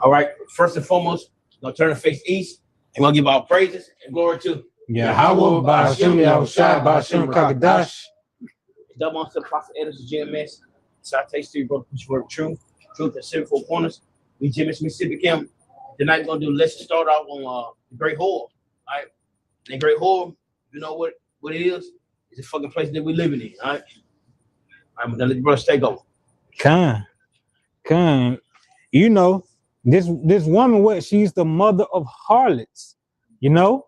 All right. First and foremost, we're gonna turn the face east and we're gonna give our praises and glory to Yahweh Ba'Shem Yahushai Ba'Shem Kakadash. double on to the prophet editors GMS. Citation to you, brother, preach word of truth and 74 corners. We GMS Mississippi Camp. Tonight we're gonna do. Let's start out on the Great Whore. All right. The Great Whore, you know what it is? It's a fucking place that we living in. All right. I'm gonna let the brothers take over. Come. You know, this woman, what she's the mother of harlots. You know,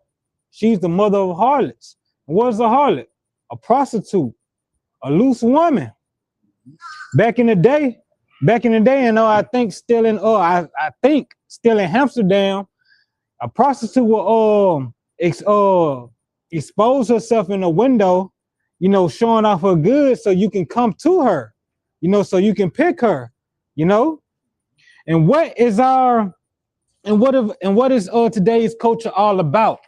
she's the mother of harlots. What is a harlot? A prostitute, a loose woman. Back in the day, you know, I think still in Amsterdam, a prostitute will expose herself in a window, you know, showing off her goods so you can come to her, you know, so you can pick her, you know. And what is today's culture all about?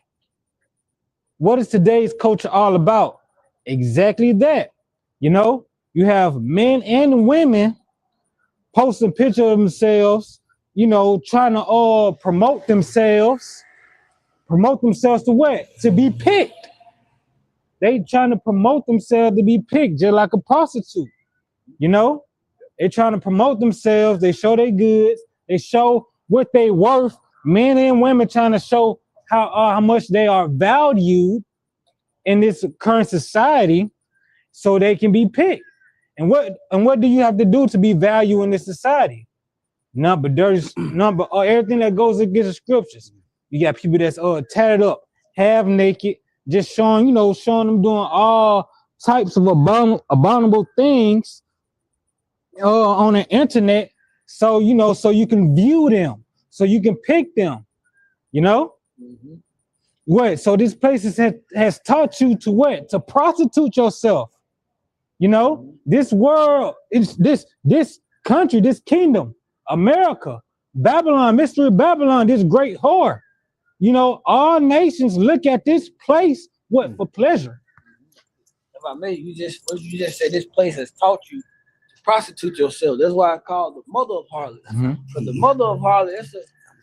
What is today's culture all about? Exactly that. You know, you have men and women posting pictures of themselves, you know, trying to promote themselves to what? To be picked. They trying to promote themselves to be picked, just like a prostitute. You know, they trying to promote themselves. They show their goods. They show what they worth. Men and women trying to show how much they are valued in this current society, so they can be picked. And what do you have to do to be valued in this society? None but everything that goes against the scriptures. You got people that's tatted up, half naked, just showing them doing all types of abominable things on the internet. So you can view them, so you can pick them. You know. Mm-hmm. What? So this place has taught you to what? To prostitute yourself. You know, this world, this country, this kingdom, America, Babylon, mystery of Babylon, this great whore. You know, all nations look at this place for pleasure. If I may, you just said this place has taught you to prostitute yourself. That's why I call the mother of harlots. Mm-hmm. But the mother of harlots,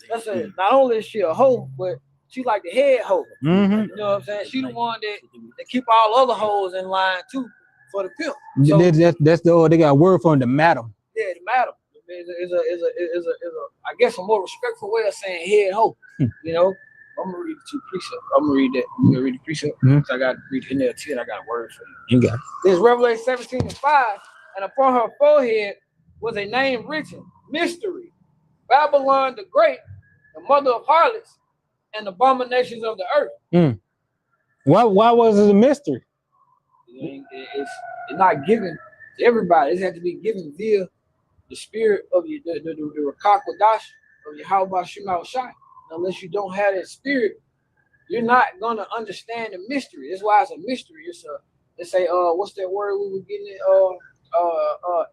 that's not only is she a hoe, but she like the head hoe. Mm-hmm. You know what I'm saying? She the one that keep all other hoes in line too for the pimp. So, that's they got a word for the madam. Yeah, the madam is a I guess a more respectful way of saying head hoe. You know, I'm gonna read the two precepts. I'm gonna read that. I'm gonna read the precept. Mm-hmm. I got to read the NLT and I got a word for you. You got it. This Revelation 17:5, and upon her forehead was a name written, Mystery, Babylon the Great, the mother of harlots and abominations of the earth. Mm. Why was it a mystery? It's not given to everybody. It has to be given via the spirit of the Rakak Wadash of Yahweh Ba'Shem Yahushai. Unless you don't have that spirit, you're not gonna understand the mystery. That's why it's a mystery. It's a what's that word we were getting?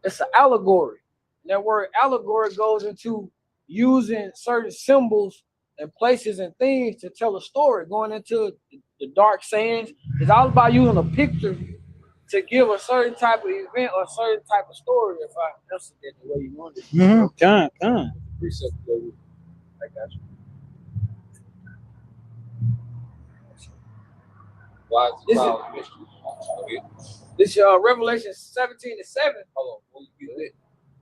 It's an allegory. And that word allegory goes into using certain symbols and places and things to tell a story. Going into the dark sayings, it's all about using a picture to give a certain type of event or a certain type of story. If I answered that the way you wanted. Mm-hmm. Come. Precept, I got you. Why is it called mystery? This Revelation 17:7. Hold on,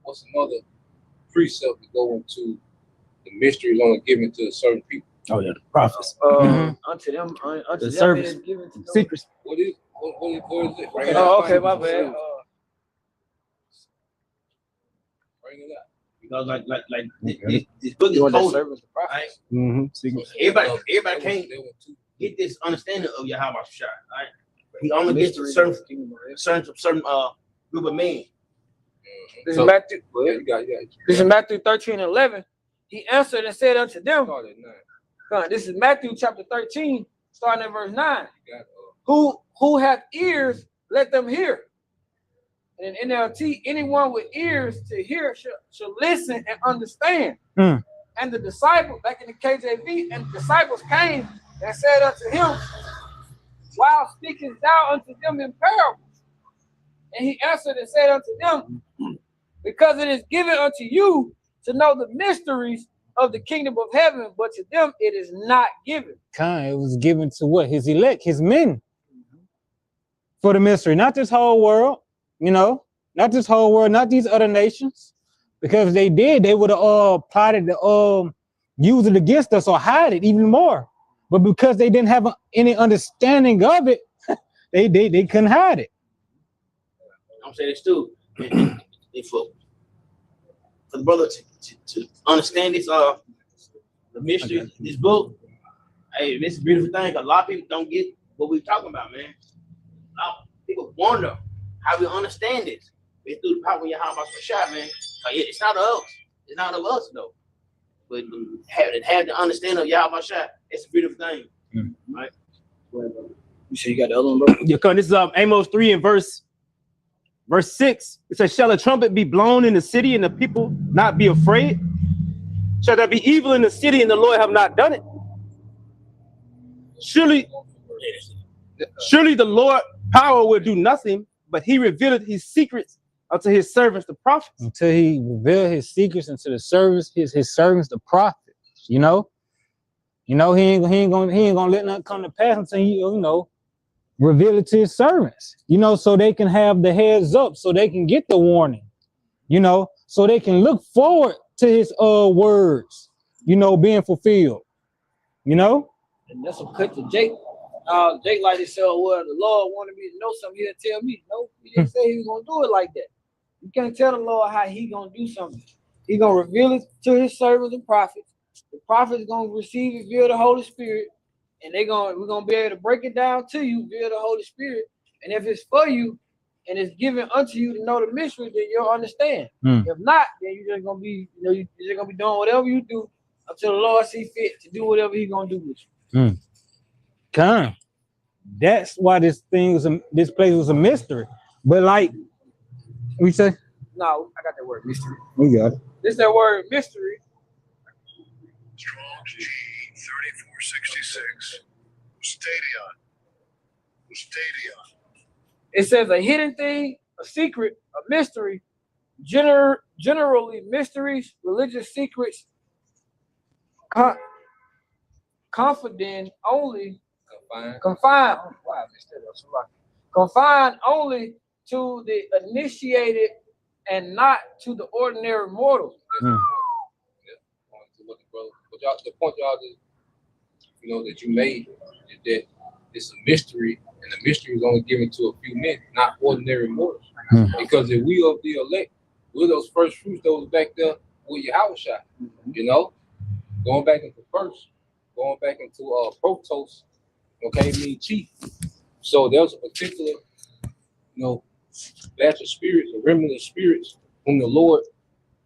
what's another precept to go into the mystery is only given to certain people? Oh yeah, the prophets. Unto them, the service, given to secrets. What is it? Bring it out. out. Okay, my bad. Bring it out. Because like this book is told. Right? Mm-hmm. Everybody can't get this understanding of Yahweh Shai, right? He only gets to certain group of men. This is Matthew. This is Matthew 13:11. He answered and said unto them, this is Matthew chapter 13, starting at verse 9. Who hath ears, let them hear. And in NLT, anyone with ears to hear should listen and understand. Mm. And the disciples, back in the KJV, and the disciples came and said unto him, why speakest thou unto them in parables? And he answered and said unto them, because it is given unto you to know the mysteries of the kingdom of heaven, but to them it is not given. It was given to what? His elect, his men. For the mystery, not this whole world, you know, not this whole world, not these other nations. Because if they did, they would have plotted to use it against us or hide it even more. But because they didn't have any understanding of it, they couldn't hide it. I'm saying this too. For the brother to understand this the mystery of this book, hey, this is a beautiful thing. A lot of people don't get what we're talking about, man. A lot of people wonder how we understand this. It's through the power of Yahweh Shah, man. It's not of us. It's not of us though. But have the understanding of Yahweh Shah, it's a beautiful thing. Right? You say you got the other one, bro? Yeah, this is Amos 3 and verse 6. It says, shall a trumpet be blown in the city and the people not be afraid? Shall there be evil in the city and the Lord have not done it? Surely the Lord power will do nothing, but he revealed his secrets unto his servants, the prophets. Until he revealed his secrets unto the servants, his servants, the prophets. You know, he ain't gonna let nothing come to pass until he, reveal it to his servants. So they can have the heads up, so they can get the warning. So they can look forward to his words, being fulfilled. And that's a cut to Jake. Jake like to say, well, the Lord wanted me to know something. He'll tell me. No, he didn't say he was gonna do it like that. You can't tell the Lord how he gonna do something. He gonna reveal it to his servants and prophets. The prophets gonna receive it via the Holy Spirit, and we're gonna be able to break it down to you via the Holy Spirit. And if it's for you and it's given unto you to know the mystery, then you'll understand. If not, then you're just gonna be, you're just gonna be doing whatever you do until the Lord see fit to do whatever He's gonna do with you. That's why this place was a mystery. But like we say, no, I got that word mystery. We got it. This that word mystery. Strong's G 3466. Stadion. It says a hidden thing, a secret, a mystery. Generally, mysteries, religious secrets, confined only to the initiated and not to the ordinary mortal. The point y'all that you made is that it's a mystery, and the mystery is only given to a few men, not ordinary mortals. Because if we of the elect, we're those first fruits that was back there with Yahweh Shai. Going back into protos, mean chief. So there's a particular, batch of spirits, a remnant of spirits, whom the Lord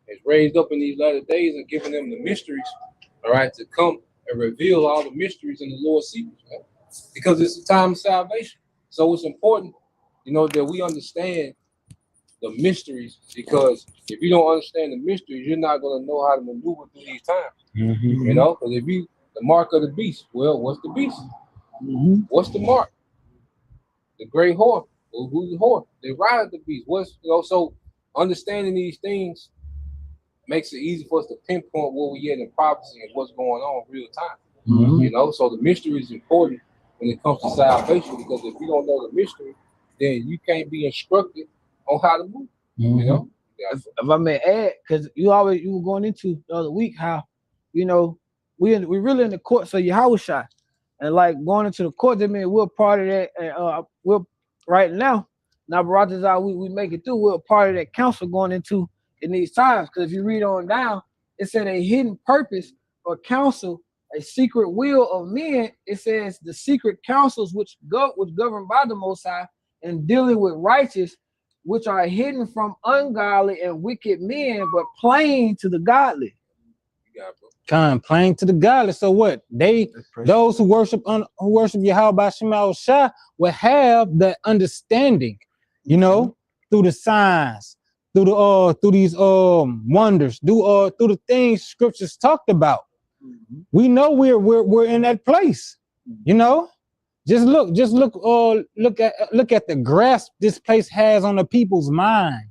has raised up in these latter days and given them the mysteries, all right, to come and reveal all the mysteries in the Lord's secrets, right? Because it's a time of salvation. So it's important, that we understand the mysteries, because if you don't understand the mysteries, you're not going to know how to maneuver through these times. Because if the mark of the beast, well, what's the beast? What's the mark? The great whore. Well, who's the whore? They ride the beast. So understanding these things makes it easy for us to pinpoint where we at in prophecy and what's going on in real time. So the mystery is important when it comes to salvation, because if you don't know the mystery, then you can't be instructed on how to move. If I may add, because you were going into the other week how, we really in the courts of Yahweh Shai. And like going into the courts, I mean, we're part of that. And we're right now, we make it through. We're a part of that council going into in these times. Because if you read on down, it said a hidden purpose or counsel, a secret will of men. It says the secret counsels which governed by the Most High and dealing with righteous, which are hidden from ungodly and wicked men, but plain to the godly. Plain to the godly. So what? Those who worship Yahweh Shema Shah will have the understanding, through the signs, through these wonders, through the things scriptures talked about. We know we're in that place. Just look at the grasp this place has on the people's mind.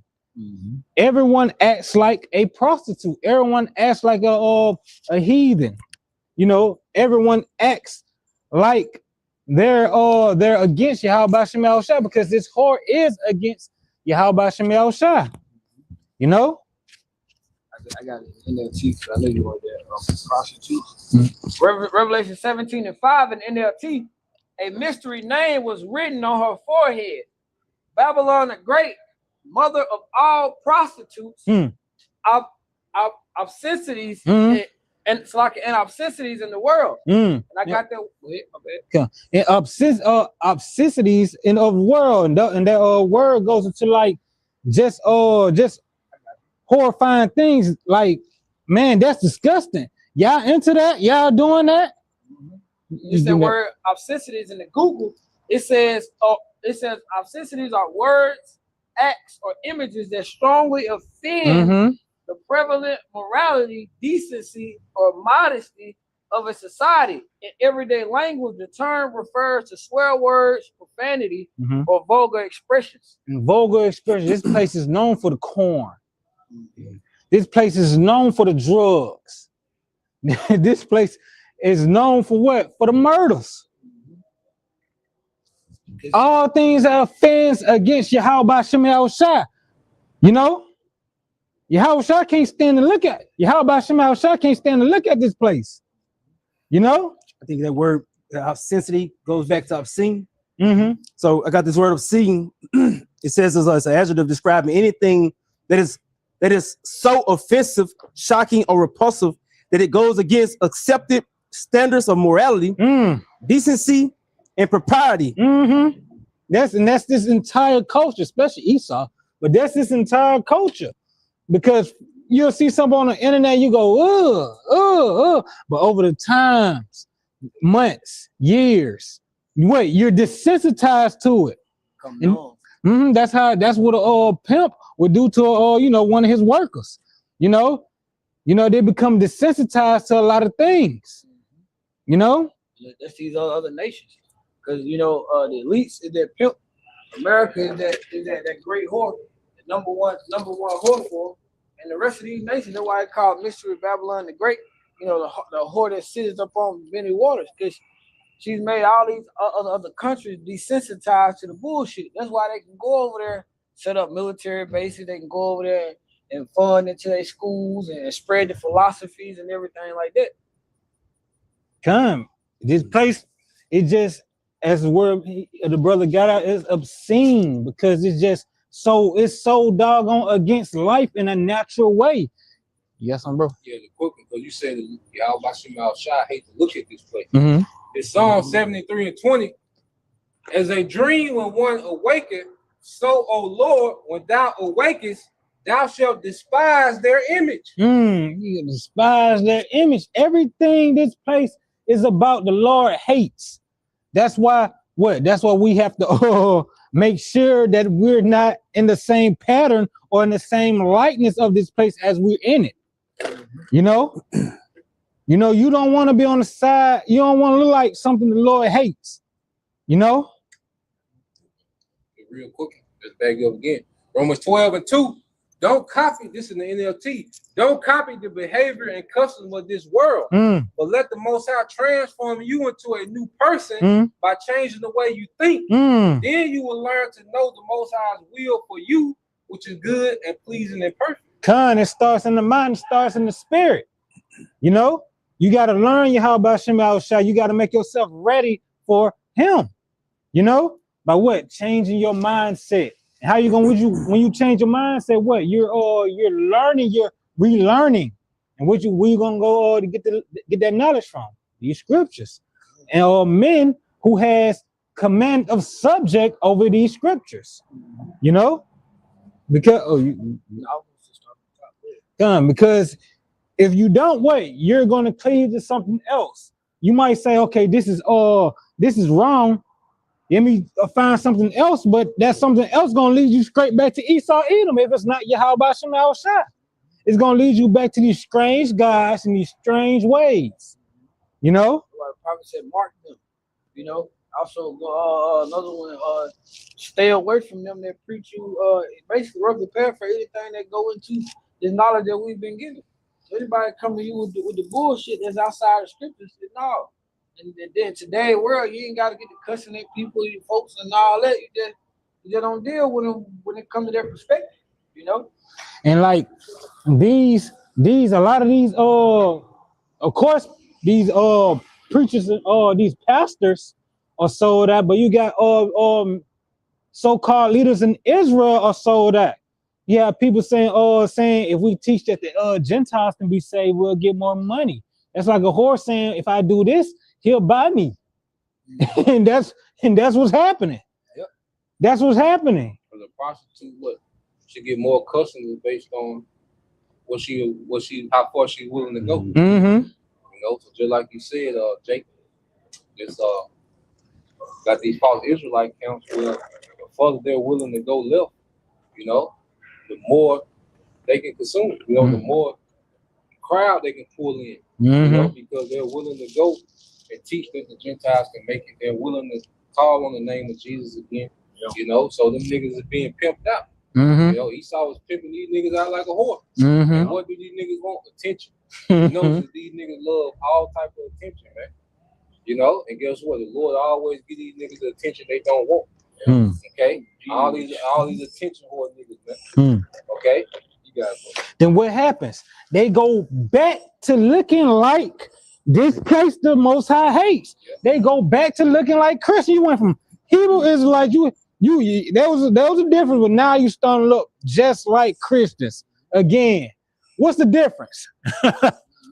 Everyone acts like a prostitute. Everyone acts like a heathen. You know, everyone acts like they're against Yahweh Shem Shai, because this whore is against Yahweh Shem Shai. You know? I got it in NLT, because I know you want that prostitute. Revelation 17:5 in NLT, a mystery name was written on her forehead. Babylon the Great, mother of all prostitutes, obscenities, and it's like an obscenities in the world. And I got that. And obscenities in the world, and that word goes into like just horrifying things. Like, man, that's disgusting. Y'all into that? Y'all doing that? It's the word obscenities in the Google. It says obscenities are words, acts, or images that strongly offend the prevalent morality, decency, or modesty of a society. In everyday language, the term refers to swear words, profanity, or vulgar expressions. And vulgar expressions. This place is known for the corn. This place is known for the drugs. This place is known for what? For the murders. All things are offense against Yahweh Shem Shai. You know? Yahweh Shai can't stand to look at. Yahweh Shem Shai can't stand to look at this place. You know? I think that word obscenity goes back to obscene. So I got this word obscene. It says it's an adjective describing anything that is so offensive, shocking, or repulsive that it goes against accepted standards of morality, decency, and propriety. That's this entire culture, especially Esau, but that's this entire culture. Because you'll see something on the internet, you go, but over the times, months, years, you're desensitized to it. That's what a pimp would do to one of his workers. You know, they become desensitized to a lot of things. You know, that's these other nations, because the elites is that pimp. America is that great whore, the number one whore for them. And the rest of these nations, that's why it's called Mystery Babylon the Great. The whore that sits up on many waters, because she's made all these other countries desensitized to the bullshit. That's why they can go over there, set up military bases. They can go over there and fund into their schools and spread the philosophies and everything like that. This place, it just, as the word the brother got out, is obscene, because it's so doggone against life in a natural way. Yes, bro. Yeah, the quick one, because you said Yahweh Shem Shai hate to look at this place. It's Psalm 73:20. As a dream when one awaketh, so, O Lord, when thou awakest, thou shalt despise their image. You despise their image. Everything this place is about, the Lord hates. That's why we have to make sure that we're not in the same pattern or in the same likeness of this place as we're in it. You don't want to be on the side. You don't want to look like something the Lord hates. Real quick, let's back up again. Romans 12:2. Don't copy this in the NLT. Don't copy the behavior and customs of this world, but let the Most High transform you into a new person by changing the way you think. Then you will learn to know the Most High's will for you, which is good and pleasing and perfect. It starts in the mind, it starts in the spirit. You got to learn Yahweh Shem Shai. You got to make yourself ready for Him. By what? Changing your mindset. How you gonna when you change your mindset? What you're learning, you're relearning, and where you gonna go to get that knowledge from? These scriptures, and men who has command of subject over these scriptures. Because because if you don't you're gonna cleave to something else. You might say, okay, this is wrong. Let me find something else, but that something else gonna lead you straight back to Esau Edom if it's not Yahweh Shem Shai. It's gonna lead you back to these strange gods and these strange ways. Like the prophet said, mark them. Also, another one, stay away from them that preach you, basically roughly paraphrase anything that go into the knowledge that we've been given. So anybody come to you with the bullshit that's outside of scriptures, no. And then today world, you ain't got to get to cussing at people, you folks, and all that. You just don't deal with them when it comes to their perspective, you know. And like these, a lot of these, of course, these preachers, these pastors are sold out, but you got so-called leaders in Israel are sold out. You have people saying if we teach that the Gentiles can be saved, we'll get more money. That's like a whore saying, if I do this, he'll buy me. and that's what's happening. Yep. That's what's happening. For the prostitute, what? She get more customers based on how far she's willing to go. Mm-hmm. You know, so just like you said, Jake, this got these false Israelite camps where the further they're willing to go left, you know, the more they can consume. You know, the more crowd they can pull in. You know, because they're willing to go and teach that the Gentiles can make it. They're willing to call on the name of Jesus again. You know, so them niggas is being pimped out. You know, Esau was pimping these niggas out like a whore. And what do these niggas want? Attention. You know, so these niggas love all type of attention, man. You know, and guess what? The Lord always give these niggas the attention they don't want. Okay? All these attention whore niggas, man. Okay? You got it. Then what happens? They go back to looking like this place the Most High hates. They go back to looking like Christian. You went from Hebrew Israelites, there was a difference, but now you starting to look just like Christians again. What's the difference?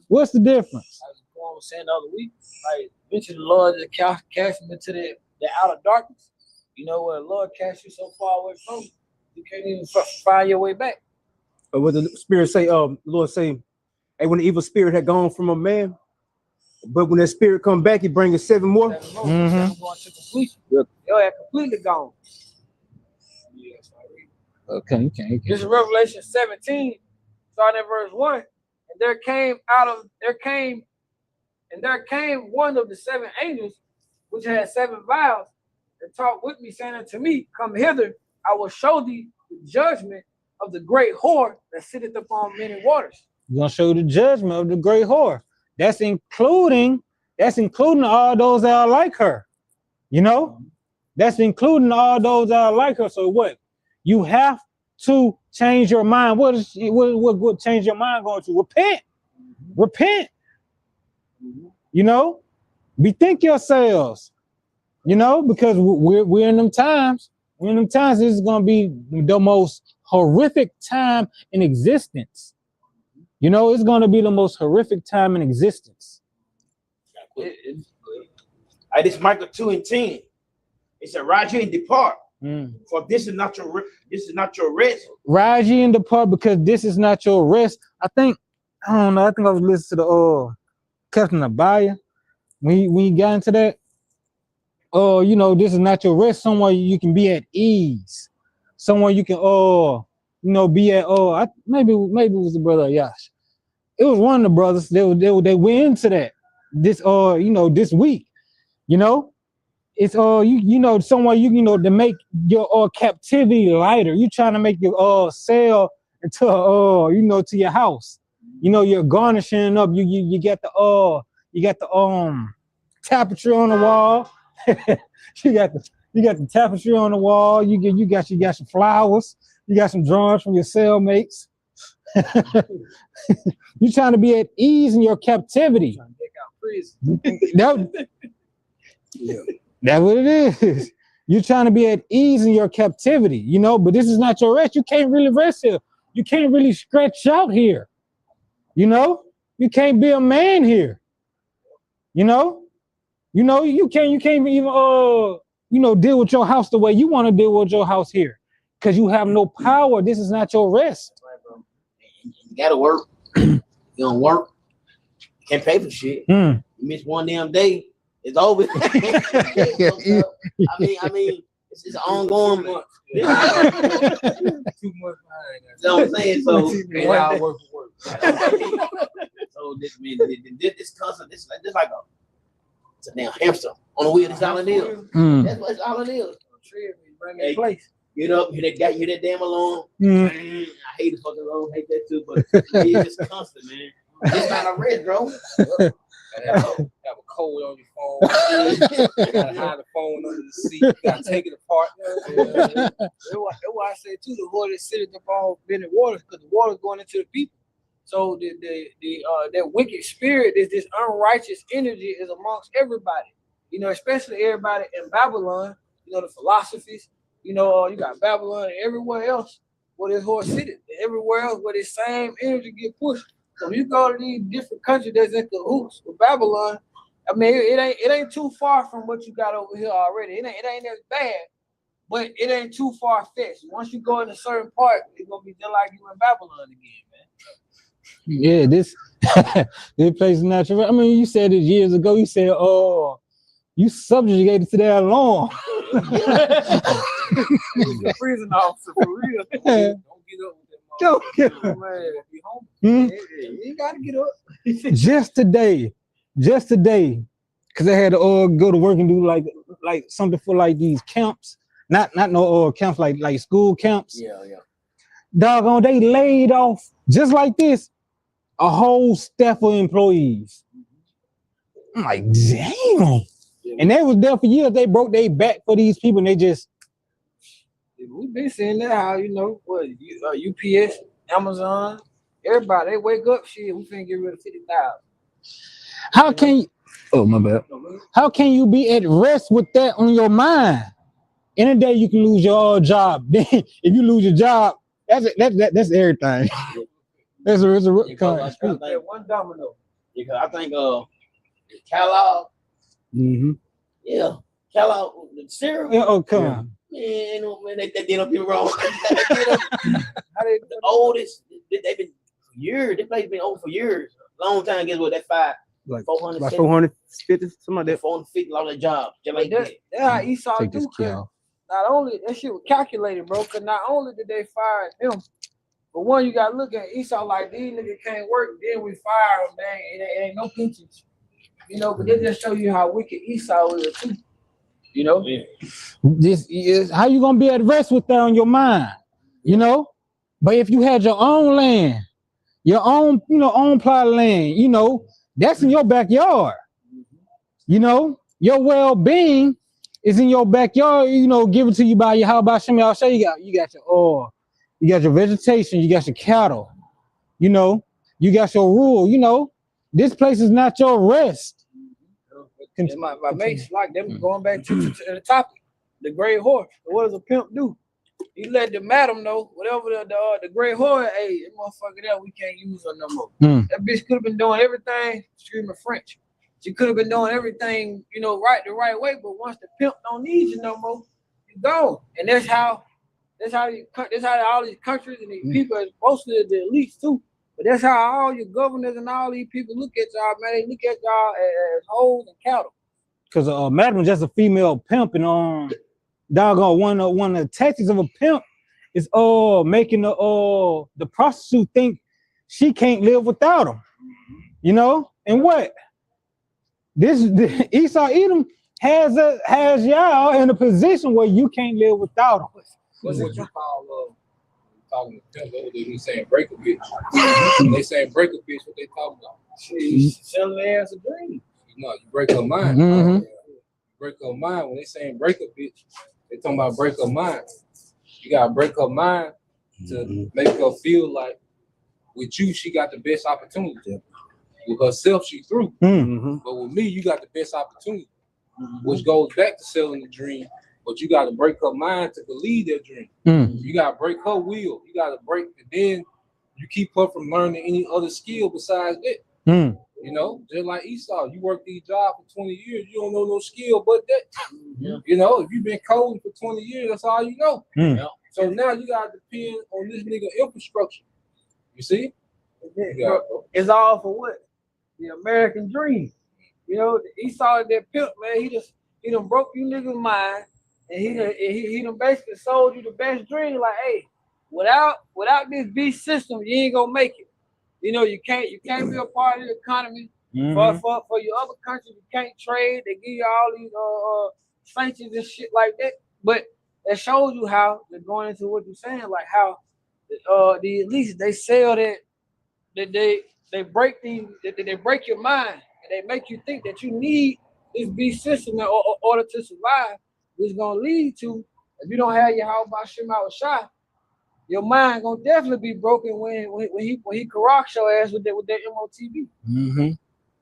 What's the difference? As I was saying the other week, like eventually the Lord just cast them into the outer darkness. You know, where the Lord casts you so far away from you can't even find your way back. But what the Spirit say, Lord say, hey, when the evil spirit had gone from a man, but when that spirit come back, he brings 7 more. 7 more. 7 going to completion. Yo, had completely gone. Okay. This is Revelation 17, starting at verse 1. And there came one of the 7 angels, which had 7 vials, and talked with me, saying unto me, come hither, I will show thee the judgment of the great whore that sitteth upon many waters. You're gonna show the judgment of the great whore. That's including all those that are like her. You know? That's including all those that are like her. So what? You have to change your mind. What change your mind going to? Repent. Repent. You know? Bethink yourselves. You know, because we're in them times. We're in them times. This is gonna be the most horrific time in existence. You know, it's gonna be the most horrific time in existence. This Micah 2:10. It said, "Rise ye and depart, for this is not your rest." Rise ye and depart, because this is not your rest. I think I was listening to the Captain Abaya when he got into that. Oh, you know, this is not your rest. Somewhere you can be at ease. Somewhere you can be at maybe it was the brother Yash. It was one of the brothers. They went into that this week. You know, it's somewhere to make your captivity lighter. You trying to make your sail into to your house. You know, you're garnishing up. You got the tapestry on the wall. you got the tapestry on the wall. You got some flowers. You got some drawings from your cellmates. You're trying to be at ease in your captivity. That's what it is. You're trying to be at ease in your captivity, you know, but this is not your rest. You can't really rest here. You can't really stretch out here. You know, you can't be a man here. You know, you can't even deal with your house the way you want to deal with your house here, because you have no power. This is not your rest. You gotta work. You don't work, you can't pay for shit. You miss one damn day, it's over. I mean, it's ongoing. 2 months. 2 months behind. You know what I'm saying? So 8 hours worth of work. So this concept, this like It's a damn hamster on the wheel. That's all it is. Mm. That's all it is. Bring me in place. Get up, hear that damn alarm. Mm. I hate the fucking alarm, hate that too, but it's just constant, man. It's not a rest, bro. Have a code on your phone. You gotta hide the phone under the seat. You gotta take it apart. That's why I say too, the water is sitting upon bending waters, because the water's going into the people. So that wicked spirit, this unrighteous energy is amongst everybody. You know, especially everybody in Babylon. You know, the philosophies. You know, you got Babylon and everywhere else where this horse sitting. Everywhere else where this same energy get pushed. So when you go to these different countries that's in cahoots with Babylon, I mean, it ain't too far from what you got over here already. It ain't as bad, but it ain't too far fetched. Once you go in a certain part, it's gonna be just like you in Babylon again, man. Yeah, this place is natural. I mean, you said it years ago. You said, "Oh, you subjugated to that alarm." Prison officer for real. Don't get up with that Don't get up. Man, be home. you ain't gotta get up. just today, because I had to go to work and do like something for like these camps, not no camps like school camps. Yeah. Doggone, they laid off just like this a whole staff of employees. I'm like, damn. And they was there for years. They broke their back for these people, and they just. We've been seeing that, how, you know, what, UPS, Amazon, everybody, they wake up, shit, we finna get rid of 50,000. How can you? Oh, my bad. How can you be at rest with that on your mind? In a day, you can lose your job. Then, if you lose your job, that's everything. That's a Because One domino. because I think Kellogg, yeah, Kellogg, the cereal. Yeah, oh, come on. Man, they did up here wrong. The Oldest, they've been for years. This place been open for years. Long time. Guess what? That Like 450, 450, something like that. 450 lost their job. Just like that. That's how Esau Take this do, key 'cause off. not only that shit was calculated, bro, because not only did they fire him, but one, you gotta look at Esau like, these niggas can't work, then we fire them, man. It ain't no pensions. You know, but they just show you how wicked Esau is too. You know? Yeah. This is how you gonna be at rest with that on your mind, you know? But if you had your own land, your own, own plot of land, that's in your backyard. You know, your well-being is in your backyard, given to you by your how about Shem Yahshua. You got your oil, you got your vegetation, you got your cattle, you got your rule, this place is not your rest. And my mates like them going back to the topic, the gray horse. What does a pimp do? He let the madam know whatever the gray horse, hey, that motherfucker there, we can't use her no more. That bitch could have been doing everything, screaming French. She could have been doing everything, right the right way. But once the pimp don't need you no more, you gone. And that's how all these countries and these people, mostly the elites too. But that's how all your governors and all these people look at y'all, man. They look at y'all as hoes and cattle. Because madam is just a female pimp, and doggone one of the tactics of a pimp is making the prostitute think she can't live without him. And what? This Esau Edom has y'all in a position where you can't live without him. What's what you call talking to pimp? They saying break a bitch. They saying break a bitch. What they talking about? Selling their ass a dream. You break her mind. Break her mind. When they saying break a bitch, they talking about break her mind. You gotta break her mind to make her feel like with you she got the best opportunity. With herself she through. But with me you got the best opportunity, which goes back to selling the dream. But you got to break her mind to believe that dream. You got to break her will. You got to break, and then you keep her from learning any other skill besides that. Just like Esau, you work these jobs for 20 years, you don't know no skill but that. If you've been coding for 20 years, that's all you know. So now you got to depend on this nigga infrastructure. You see? It's all for what? The American dream. Esau, that pimp, man, he done broke you niggas' mind. And he done basically sold you the best dream. Like, hey, without this beast system, you ain't gonna make it. You can't be a part of the economy. For your other countries, you can't trade. They give you all these sanctions and shit like that. But that shows you how they're going into what you're saying, like how the elites they sell that they break they break your mind and they make you think that you need this beast system in order to survive, which is gonna lead to if you don't have your how about Shema Shai, your mind gonna definitely be broken when he corrects your ass with that MOTV.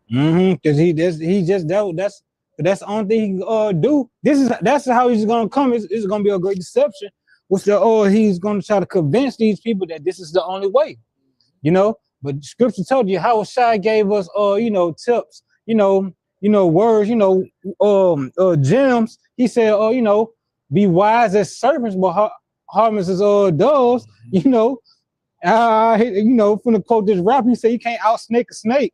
Because he just that's the only thing he can do. That's how he's gonna come. It's gonna be a great deception. Which he's gonna try to convince these people that this is the only way. You know, but scripture told you how Shai gave us tips, words, gems. He said, be wise as serpents, but harmless as doves, from the quote this rapper, he said you can't out snake a snake.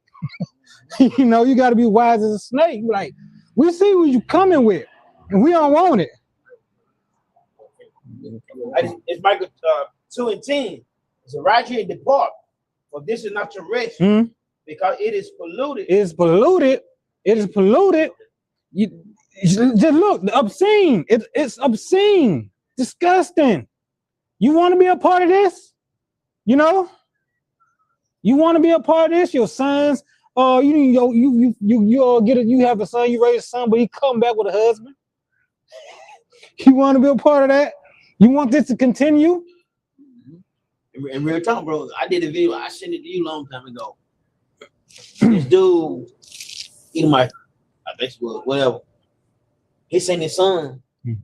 You gotta be wise as a snake. Like, we see what you coming with, and we don't want it. It's Michael 2:10. It's a right here depart, for this is not your rest, because it is polluted. It is polluted. It is polluted. You just look, obscene. It's obscene, disgusting. You want to be a part of this? You want to be a part of this? Your sons, you have a son, you raise a son, but he come back with a husband. You want to be a part of that? You want this to continue? In real talk, bro, I did a video. I sent it to you a long time ago. This dude, I think it was whatever. He sent his son. He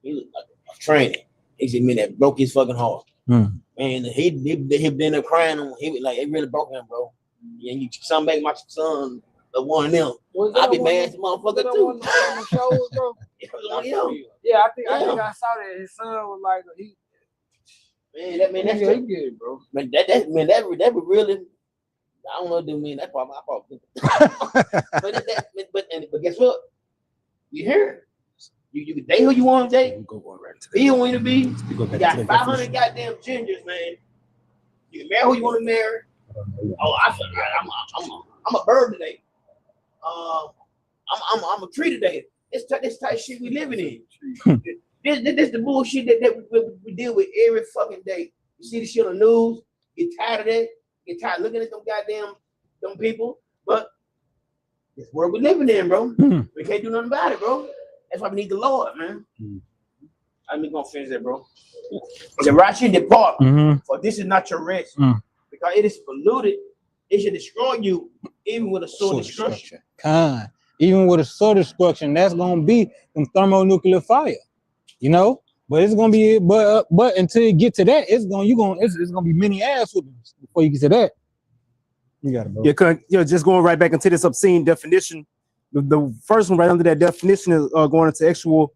was like a training. He said, man, that broke his fucking heart. Man, he been there crying on. He was like, it really broke him, bro. Yeah, you son back my son, the one of them. I be mad at the motherfucker too. On the shows, bro? Yeah, I think I saw that his son was like that's he good, bro. Man, that would really. I don't know, dude. Man, that's probably my fault. but guess what? You hear? You can date who you want to date. Be who you want to be. You got 500 goddamn gingers, man. You can marry who you want to marry. Oh, I'm a bird today. I'm a tree today. This type of shit we living in. This the bullshit that we deal with every fucking day. You see the shit on the news. Get tired of that. Get tired of looking at them people. But this world we living in, bro. We can't do nothing about it, bro. That's why we need the Lord, man. I'm gonna finish that, bro. The righteous depart, for this is not your rest, because it is polluted. It should destroy you, even with a sword destruction. Even with a sword destruction, that's gonna be some thermonuclear fire, But it's gonna be, but until you get to that, it's gonna be many ass whoopings before you get to that. You got it, bro. Yeah, just going right back into this obscene definition. The first one right under that definition is going into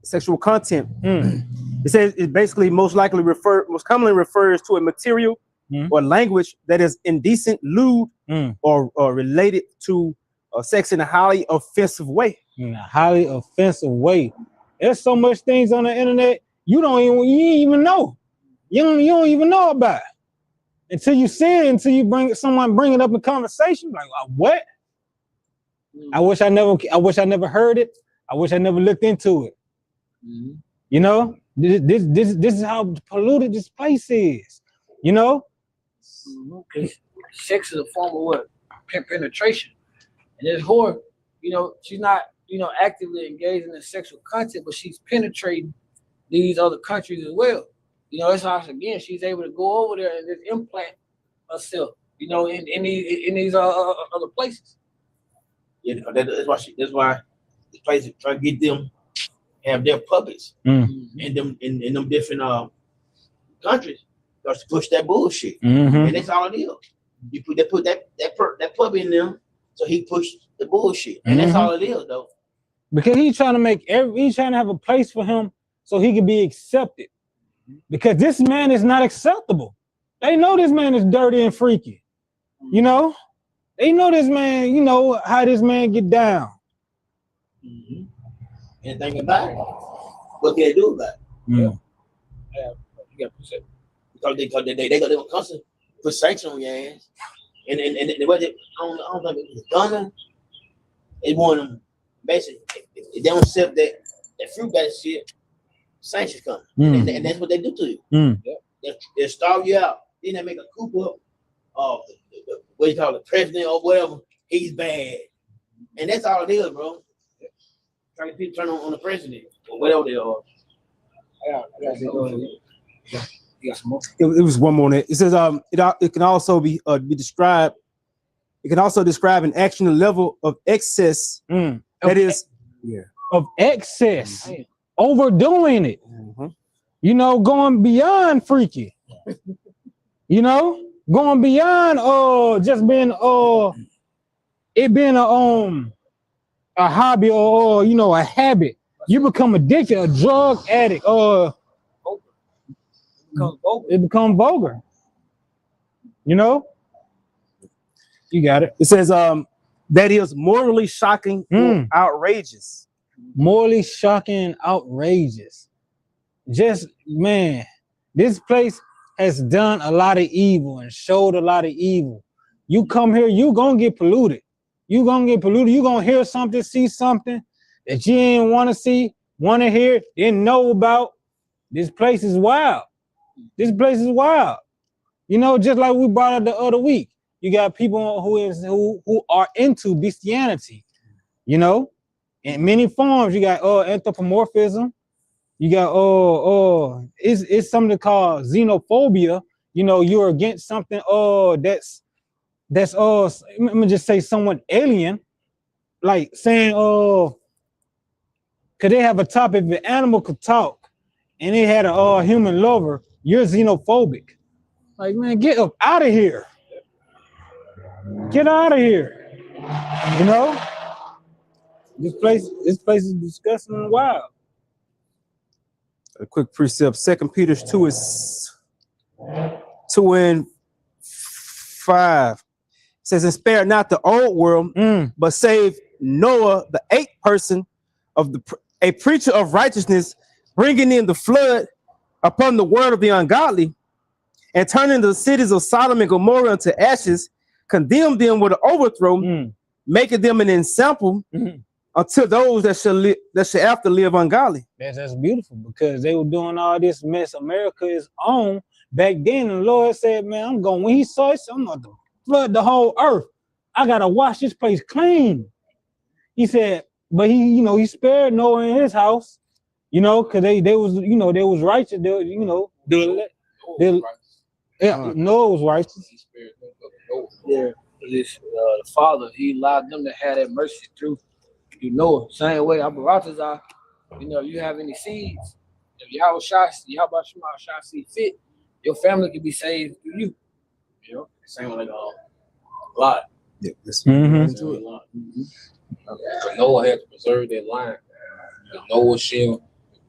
sexual content. It says it basically most commonly refers to a material or language that is indecent, lewd, or related to sex in a highly offensive way. In a highly offensive way. There's so much things on the internet you ain't even know. You don't even know about it until you see it. Until you someone bring it up in conversation. Like, what? I wish I never heard it. I wish I never looked into it. This is how polluted this place is. Sex is a form of what? Penetration. And this whore, she's not, actively engaging in sexual content, but she's penetrating these other countries as well. That's how, again, she's able to go over there and just implant herself, in these other places. Yeah, that's why this place is trying to get them have their puppets in them different countries to push that bullshit, and that's all it is. They put that puppet in them, so he pushed the bullshit, and that's all it is, though. Because he's trying to have a place for him so he can be accepted. Because this man is not acceptable. They know this man is dirty and freaky. They know this man, how this man get down. And think about it. What can they do about it? You got to Because they got constant put sanctions on your ass. And what I don't think it was Ghana. It's one of them. Basically, if they don't accept that fruit basket shit, sanctions come, and that's what they do to you. They starve you out. Then they make a coup up. What you call it, president or whatever. He's bad, and that's all it is, bro. Trying to people turn on the president or whatever they are. You got some more? It was one more. On it. It says it can also be described. It can also describe an action a level of excess that is of excess, overdoing it. You know, going beyond freaky. You know, going beyond just being it being a hobby or you know a habit. You become addicted, a drug addict, it becomes vulgar. You know? You got it. It says that is morally shocking or outrageous. Morally shocking and outrageous. Just man, this place has done a lot of evil and showed a lot of evil. You come here, you gonna get polluted. You gonna get polluted. You gonna hear something, see something that you didn't want to see, want to hear, didn't know about. This place is wild. This place is wild. You know, just like we brought up the other week. You got people who are into bestiality, you know, in many forms. You got anthropomorphism. You got it's something called xenophobia. You know, you're against something that's let me just say somewhat alien, like saying could they have a topic if an animal could talk and it had a human lover, you're xenophobic. Like, man, get up out of here. Get out of here. You know? This place is disgusting and wild. A quick precept, 2 Peter 2 is 2 and 5. It says, and spare not the old world, but save Noah, the eighth person of a preacher of righteousness, bringing in the flood upon the word of the ungodly, and turning the cities of Sodom and Gomorrah into ashes, condemn them with an overthrow, making them an example unto those that shall after live ungodly. That's beautiful, because they were doing all this mess America is on back then, and the Lord said, man, when he saw it, I'm going to flood the whole earth. I gotta wash this place clean. He said, but he spared Noah in his house, because they was righteous. Noah was righteous. Yeah, the Father, he allowed them to have that mercy through Noah. Same way, Abaratazar, you have any seeds, if Yahweh Shai see fit, your family can be saved through you. Same like a lot. Yeah, But Noah had to preserve that line. Noah, Shem,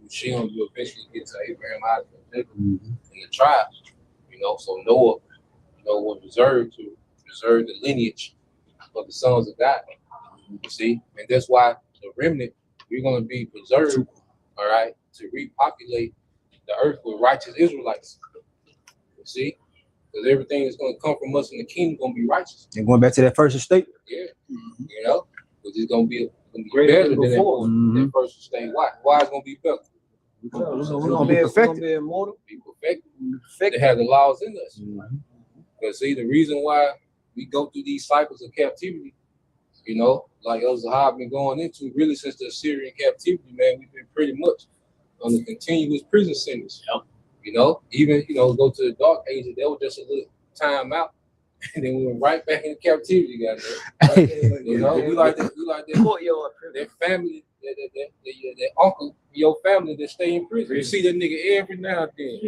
you eventually get to Abraham, Isaac, and Jacob, and the tribes. So Noah, was reserved to preserve the lineage of the sons of God. You see, and that's why the remnant, we're going to be preserved, all right, to repopulate the earth with righteous Israelites. You see, because everything that's going to come from us in the kingdom is going to be righteous. And going back to that first estate. Yeah, because it's going to be better than that first estate. Why it's going to be better? We're going to be immortal. Be perfected. They have the laws in us. Because see, the reason why we go through these cycles of captivity, like El Zahab been going into really since the Assyrian captivity, man, we've been pretty much on the continuous prison sentence. Even go to the dark ages, that was just a little time out, and then we went right back into captivity, goddamn. We like that family, that uncle, your family that stay in prison. You see that nigga every now and then.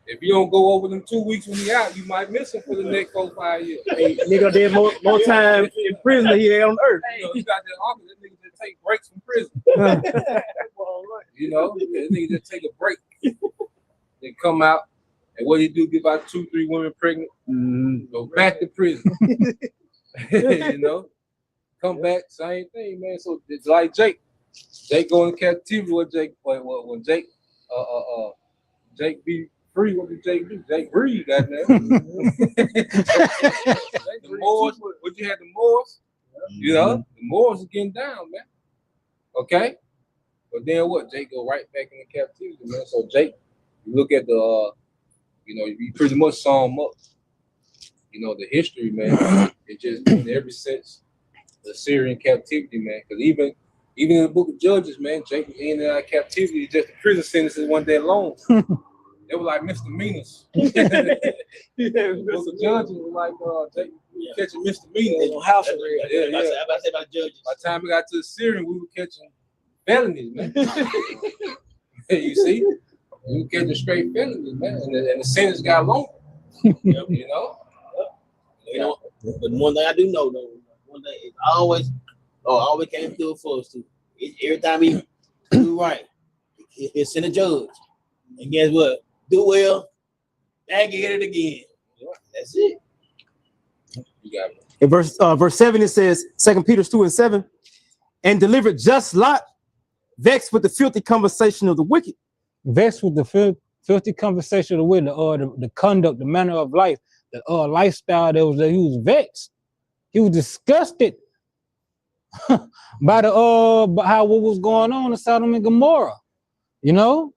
If you don't go over them 2 weeks when he out, you might miss him for the next 4 or 5 years. Hey, nigga did more time in prison than he had on earth. You got that uncle, that nigga that take breaks from prison. That nigga just take a break. Then come out, and what he do, give out 2-3 women pregnant, go back to prison. Come back, same thing, man. So it's like Jake go in captivity with Jake. When Jake be free. What did Jake do? Jake breathe, goddamn. The Moors, what you had the Moors? You know, the Moors are getting down, man. Okay? But then what? Jake go right back into captivity, man. So Jake, you look at the you know, you pretty much sum up, you know, the history, man. It just been ever since the Syrian captivity, man. Because even in the book of Judges, man, Jake was in and out of captivity. Just the prison sentences one day long. They were like misdemeanors. The book of Judges was like Jake catching misdemeanors. On house arrest. Yeah. I'm about to say about judges. By the time we got to the Syrian, we were catching felonies, man. You see? We were catching straight felonies, man. And the sentence got longer. You know? You know, but one thing I do know though, one thing is always came through for us too. Every time he do right, he'll send a judge. And guess what? Do well, and get it again. That's it. You got it. In verse 7, it says, 2 Peter 2:7, and delivered just Lot, vexed with the filthy conversation of the wicked. Vexed with the filthy conversation of the wicked, or the conduct, the manner of life, the lifestyle that he was vexed. He was disgusted by by what was going on in Sodom and Gomorrah. You know?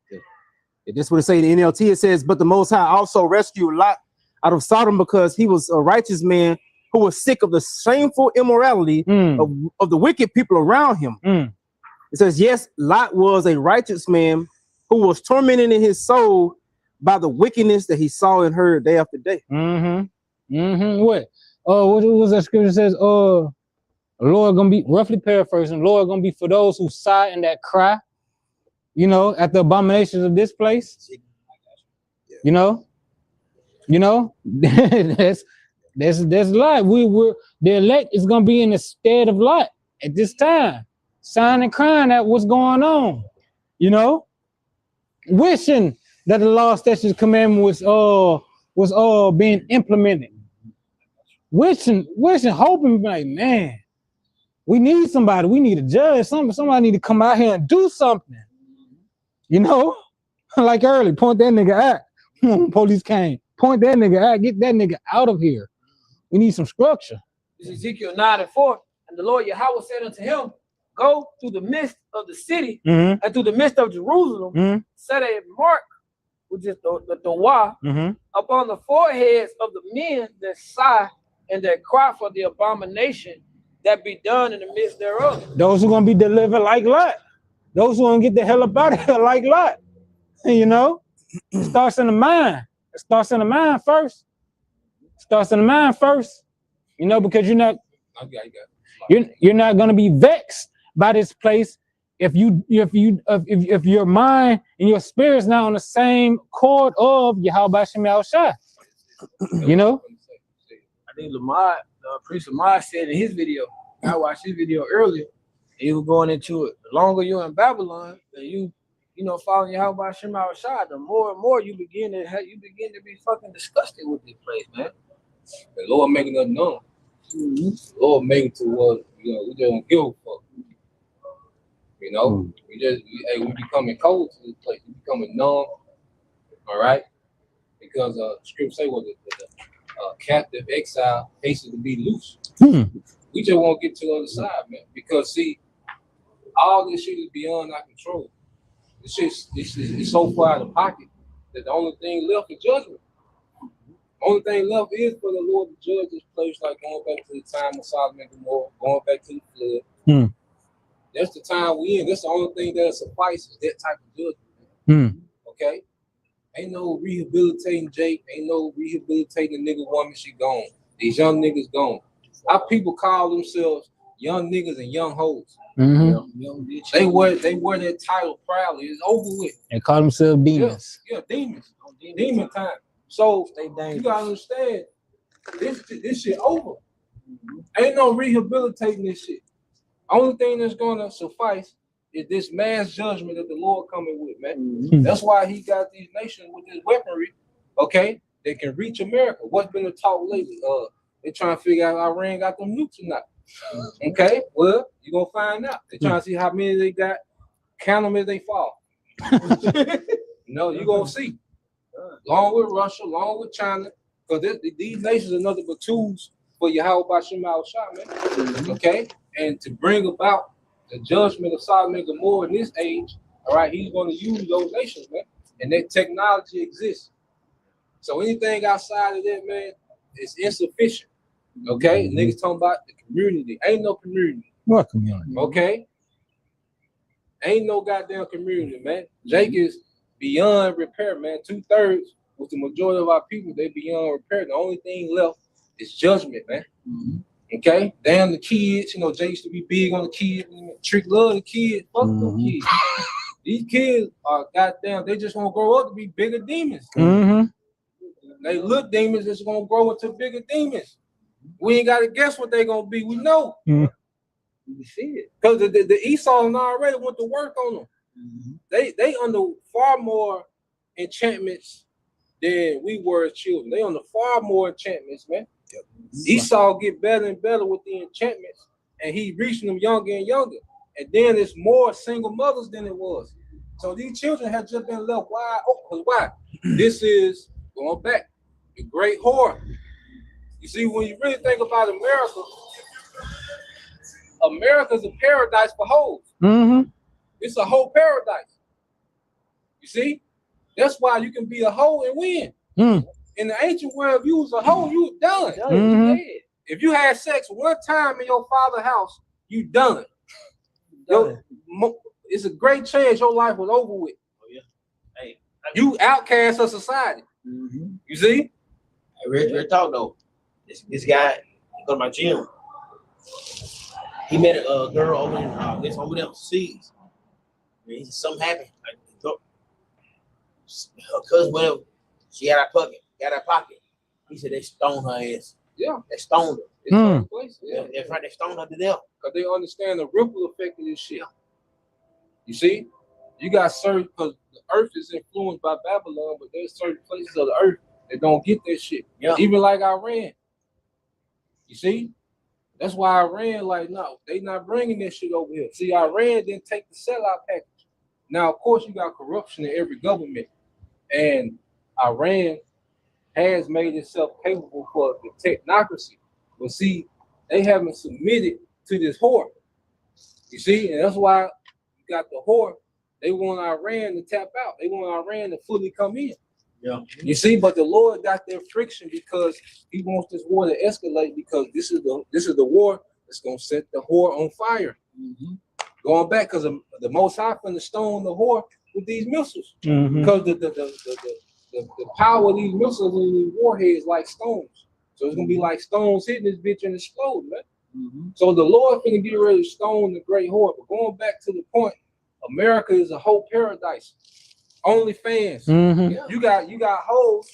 This is what it say in the NLT. It says, but the Most High also rescued Lot out of Sodom because he was a righteous man who was sick of the shameful immorality of the wicked people around him. It says, yes, Lot was a righteous man who was tormented in his soul by the wickedness that he saw and heard day after day. What? What was that scripture says? Lord gonna be, roughly paraphrasing, Lord gonna be for those who sigh and that cry, you know, at the abominations of this place. You know, that's Lot. The elect is gonna be in the stead of Lot at this time, sighing and crying at what's going on, you know, wishing that the law, statutes, commandment was being implemented. Wishing, hoping, like, man, we need somebody. We need a judge. Somebody need to come out here and do something. You know, like early, point that nigga out. When police came, point that nigga out. Get that nigga out of here. We need some structure. This is Ezekiel 9:4. And the Lord Yahweh said unto him, go through the midst of the city and through the midst of Jerusalem, set a mark, which is the Dawah, upon the foreheads of the men that sigh and that cry for the abomination that be done in the midst thereof. Those who are going to be delivered like Lot. Those who are going to get the hell up out of here like Lot. You know, it starts in the mind. It starts in the mind first. Starts in the mind first. You know, because you're not going to be vexed by this place if your mind and your spirit's not on the same chord of Yahweh Shem Yahushua. You know? I think Priest Lamar said in his video, I watched his video earlier, and he was going into it. The longer you're in Babylon, and you following Yahweh Shem Yahushua, the more and more you begin to be fucking disgusted with this place, man. The Lord making us known. The Lord making to what, you know, we just don't give a fuck. You know, we becoming cold to this place. We becoming numb. All right, because scripture say what the captive exile hasten to be loose. We just won't get to the other side, man. Because see, all this shit is beyond our control. It's so far out of pocket that the only thing left is judgment. Only thing left is for the Lord to judge this place, like going back to the time of Sodom and Gomorrah, going back to the flood. That's the time we in. That's the only thing that suffices, that type of judgment. Okay? Ain't no rehabilitating Jake. Ain't no rehabilitating the nigga woman. She gone. These young niggas gone. Our people call themselves young niggas and young hoes. They wear that title proudly. It's over with. They call themselves demons. Yeah, demons. Demon time. So you gotta understand, this shit over. Ain't no rehabilitating this shit. Only thing that's gonna suffice is this mass judgment that the Lord coming with, man. That's why he got these nations with this weaponry, okay? They can reach America. What's been the talk lately? They trying to figure out Iran got them nukes or not. Okay, well, you're gonna find out. They trying to see how many they got, count them as they fall. No, you're gonna see. along with Russia, along with China, because these nations are nothing but tools for Yahweh Bashim Shah, man. Okay? And to bring about the judgment of Sodom and Gomorrah in this age, all right, he's going to use those nations, man. And that technology exists. So anything outside of that, man, is insufficient. Okay? Niggas talking about the community. Ain't no community. What community? Okay? Ain't no goddamn community, man. Jake is beyond repair, man. 2/3 with the majority of our people, they beyond repair. The only thing left is judgment, man. Okay? Damn the kids, you know, Jay used to be big on the kids. Trick love the kids. Fuck them kids. These kids are goddamn, they just gonna grow up to be bigger demons. They look demons that's gonna grow into bigger demons. We ain't gotta guess what they gonna be. We know. We see it. Because the Esau already went to work on them. They under far more enchantments than we were as children. They under far more enchantments, man. Esau get better and better with the enchantments, and he reaching them younger and younger. And then it's more single mothers than it was. So these children have just been left wide open. Why? This is going back the great whore. You see, when you really think about America, America's a paradise for hoes. It's a whole paradise. You see? That's why you can be a hoe and win. In the ancient world, if you was a hoe, you was done. If you had sex one time in your father's house, you done. It's a great chance your life was over with. Hey, you outcast of society. You see? I real talk though. This guy go to my gym. He met a girl over in over there overseas. He said something happened. Like, her cousin, whatever, she had her pocket. He said they stoned her ass. Yeah, they stoned her. It's certain places. Yeah, that's right. They stoned her to death because they understand the ripple effect of this shit. You see, you got certain, because the earth is influenced by Babylon, but there's certain places of the earth that don't get that shit. Yeah. Even like Iran. You see, that's why Iran, like, no, they not bringing this shit over here. See, Iran didn't take the sellout package. Now, of course, you got corruption in every government, and Iran has made itself capable for the technocracy. But see, they haven't submitted to this whore. You see, and that's why you got the whore. They want Iran to tap out. They want Iran to fully come in. Yeah. You see, but the Lord got their friction because he wants this war to escalate, because this is the war that's gonna set the whore on fire. Going back, because the Most High finna stone the whore with these missiles. Because the power of these missiles and these warheads like stones. So it's gonna be like stones hitting this bitch and explode, man. So the Lord finna get ready to stone the great whore. But going back to the point, America is a whole paradise. OnlyFans. You got hoes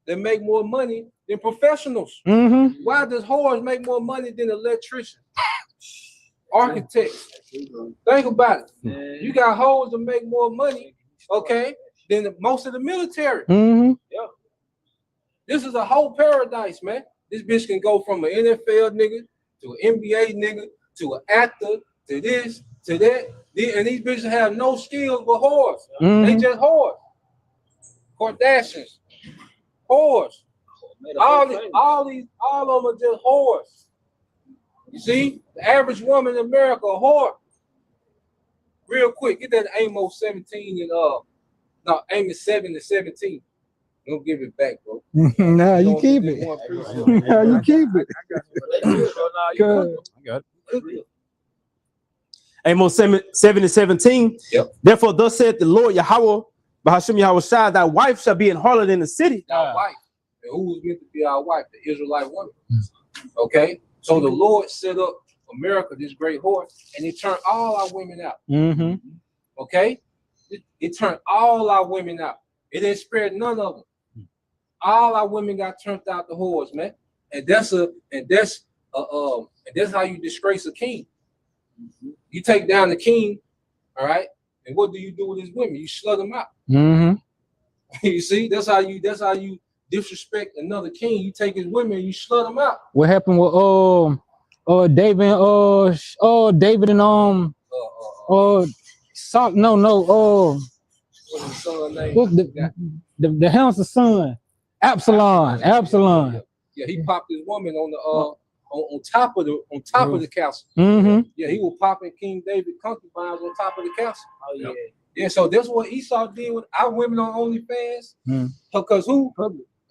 that make more money than professionals. Why does whores make more money than electricians? Architects. Think about it. You got hoes that make more money, okay, than most of the military. Yeah. This is a whole paradise, man. This bitch can go from an NFL nigga to an NBA nigga to an actor to this to that. And these bitches have no skills but whores. They just whores. Kardashians. Whores. All of them are just whores. You see? The average woman in America, a whore. Real quick, get that Amos 17 and Amos 7 and 17. Don't give it back, bro. Nah, you keep it. Nah, you keep it. I got it. Amos 7 and 17. Yep. Therefore, thus said the Lord Yahweh, Bahashim Yahweh Shai, thy wife shall be an harlot in the city. Our wife. And who was meant to be our wife? The Israelite woman. Okay? So the Lord set up America, this great whore, and it turned all our women out. Okay? It turned all our women out. It didn't spare none of them. All our women got turned out the whores, man. And that's how you disgrace a king. You take down the king, all right, and what do you do with his women? You slut them out. You see, that's how you disrespect another king. You take his women and you slut them out. What happened with David and What's his son name? What's the handsome son? Absalom. Yeah, he popped his woman on the on top of the castle. Mm-hmm. Yeah, he was popping King David concubines on top of the castle. Oh yeah. Yeah, so that's what Esau did with our women on OnlyFans. Mm. Because who?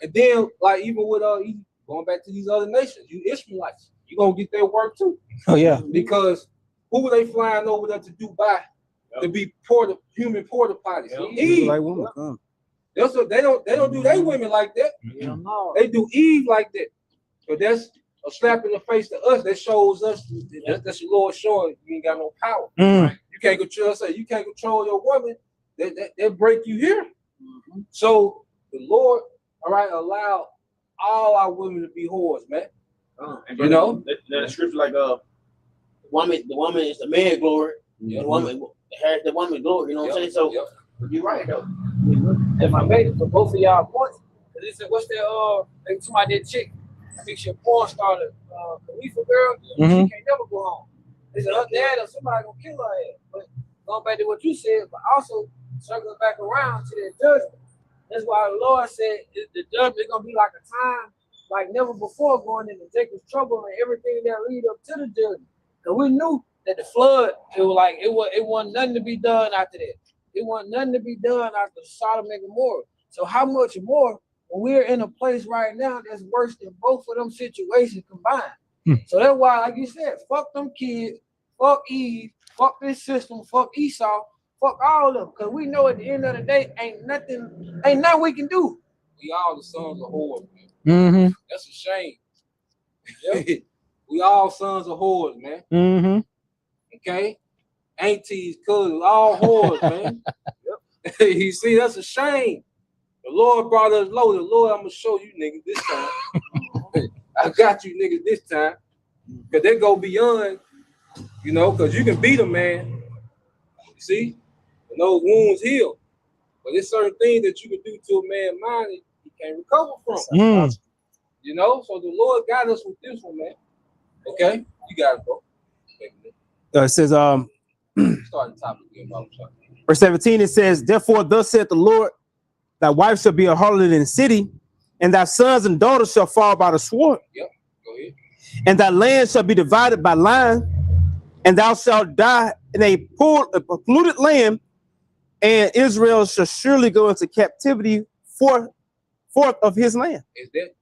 And then like even with going back to these other nations, you Israelites, you gonna get their work too. Oh yeah. Because who were they flying over there to Dubai to be human porta potties? Eve. Like woman, come. That's what they don't do their women like that. Yeah, no. They do Eve like that. So that's a slap in the face to us. That shows us that's the Lord showing you ain't got no power. Mm. You can't control. You can't control your woman. That break you here. Mm-hmm. So the Lord, all right, allow all our women to be whores, man. You know, the scripture like the woman is the man glory. The woman has the woman glory. You know what I'm saying? So you're right though. If I made it for both of y'all points, cause they said, what's that? They somebody that chick, fix your porn star, Khalifa girl. Mm-hmm. She can't never go home. They said her dad or somebody gonna kill her ass. But going back to what you said, but also circling back around to that judgment. That's why the Lord said the judgment is gonna be like a time like never before, going into Jacob's trouble and everything that lead up to the judgment. Cause we knew that the flood, it wasn't nothing to be done after that. It wasn't nothing to be done after Sodom and Gomorrah. So how much more when we're in a place right now that's worse than both of them situations combined? So that's why, like you said, fuck them kids, fuck Eve, fuck this system, fuck Esau, fuck all of them. Because we know at the end of the day, ain't nothing we can do. we all the sons of whores, man. Mm-hmm. That's a shame. Yep. We all sons of whores, man. Mm-hmm. Okay? Aunties, cousins, all whores, man. Yep. You see, that's a shame. The Lord brought us low. The Lord, I'm going to show you niggas this time. I got you niggas this time. Because they go beyond, you know, because you can beat a man. You see? And those wounds heal. But there's certain things that you can do to a man's mind that he can't recover from. Mm. You know? So the Lord got us with this one, man. Okay? You got it, bro. It says, Start the topic again, bro. verse 17, it says, therefore, thus saith the Lord, thy wife shall be a harlot in the city, and thy sons and daughters shall fall by the sword. Yep, go ahead. And thy land shall be divided by line, and thou shalt die in a polluted land, and Israel shall surely go into captivity forth of his land.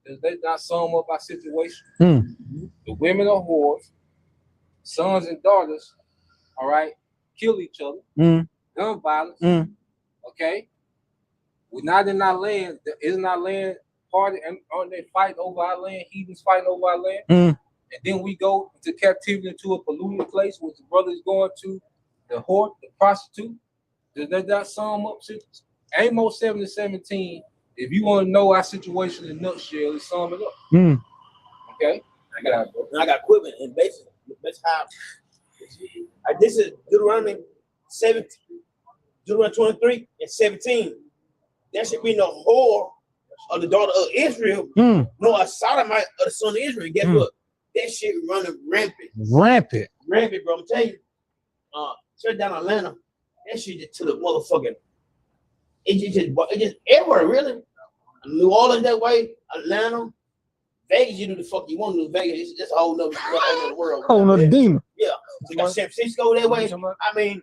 Does that not sum up our situation? Mm. The women are whores, sons and daughters, all right, kill each other, gun violence, okay? We're not in our land. Isn't our land party? And aren't they fighting over our land? Heathens fighting over our land. And then we go into captivity into a polluted place, which the brother is going to, the whore, the prostitute. Does that not sum up? Amos 7:17. If you want to know our situation in a nutshell, let's sum it up. Okay? I got equipment and basically how this is Deuteronomy 17, Deuteronomy 23 and 17. There should be no whore of the daughter of Israel, nor a sodomite of the son of Israel. And guess what? That shit running rampant. Rampant, bro. I'm telling you. Straight down Atlanta, that shit just to the motherfucking. It just everywhere, really. New Orleans that way, Atlanta, Vegas, you do the fuck you want to do. Vegas, it's a whole nother world. Whole nother demon. Yeah. You got San Francisco that way. I mean,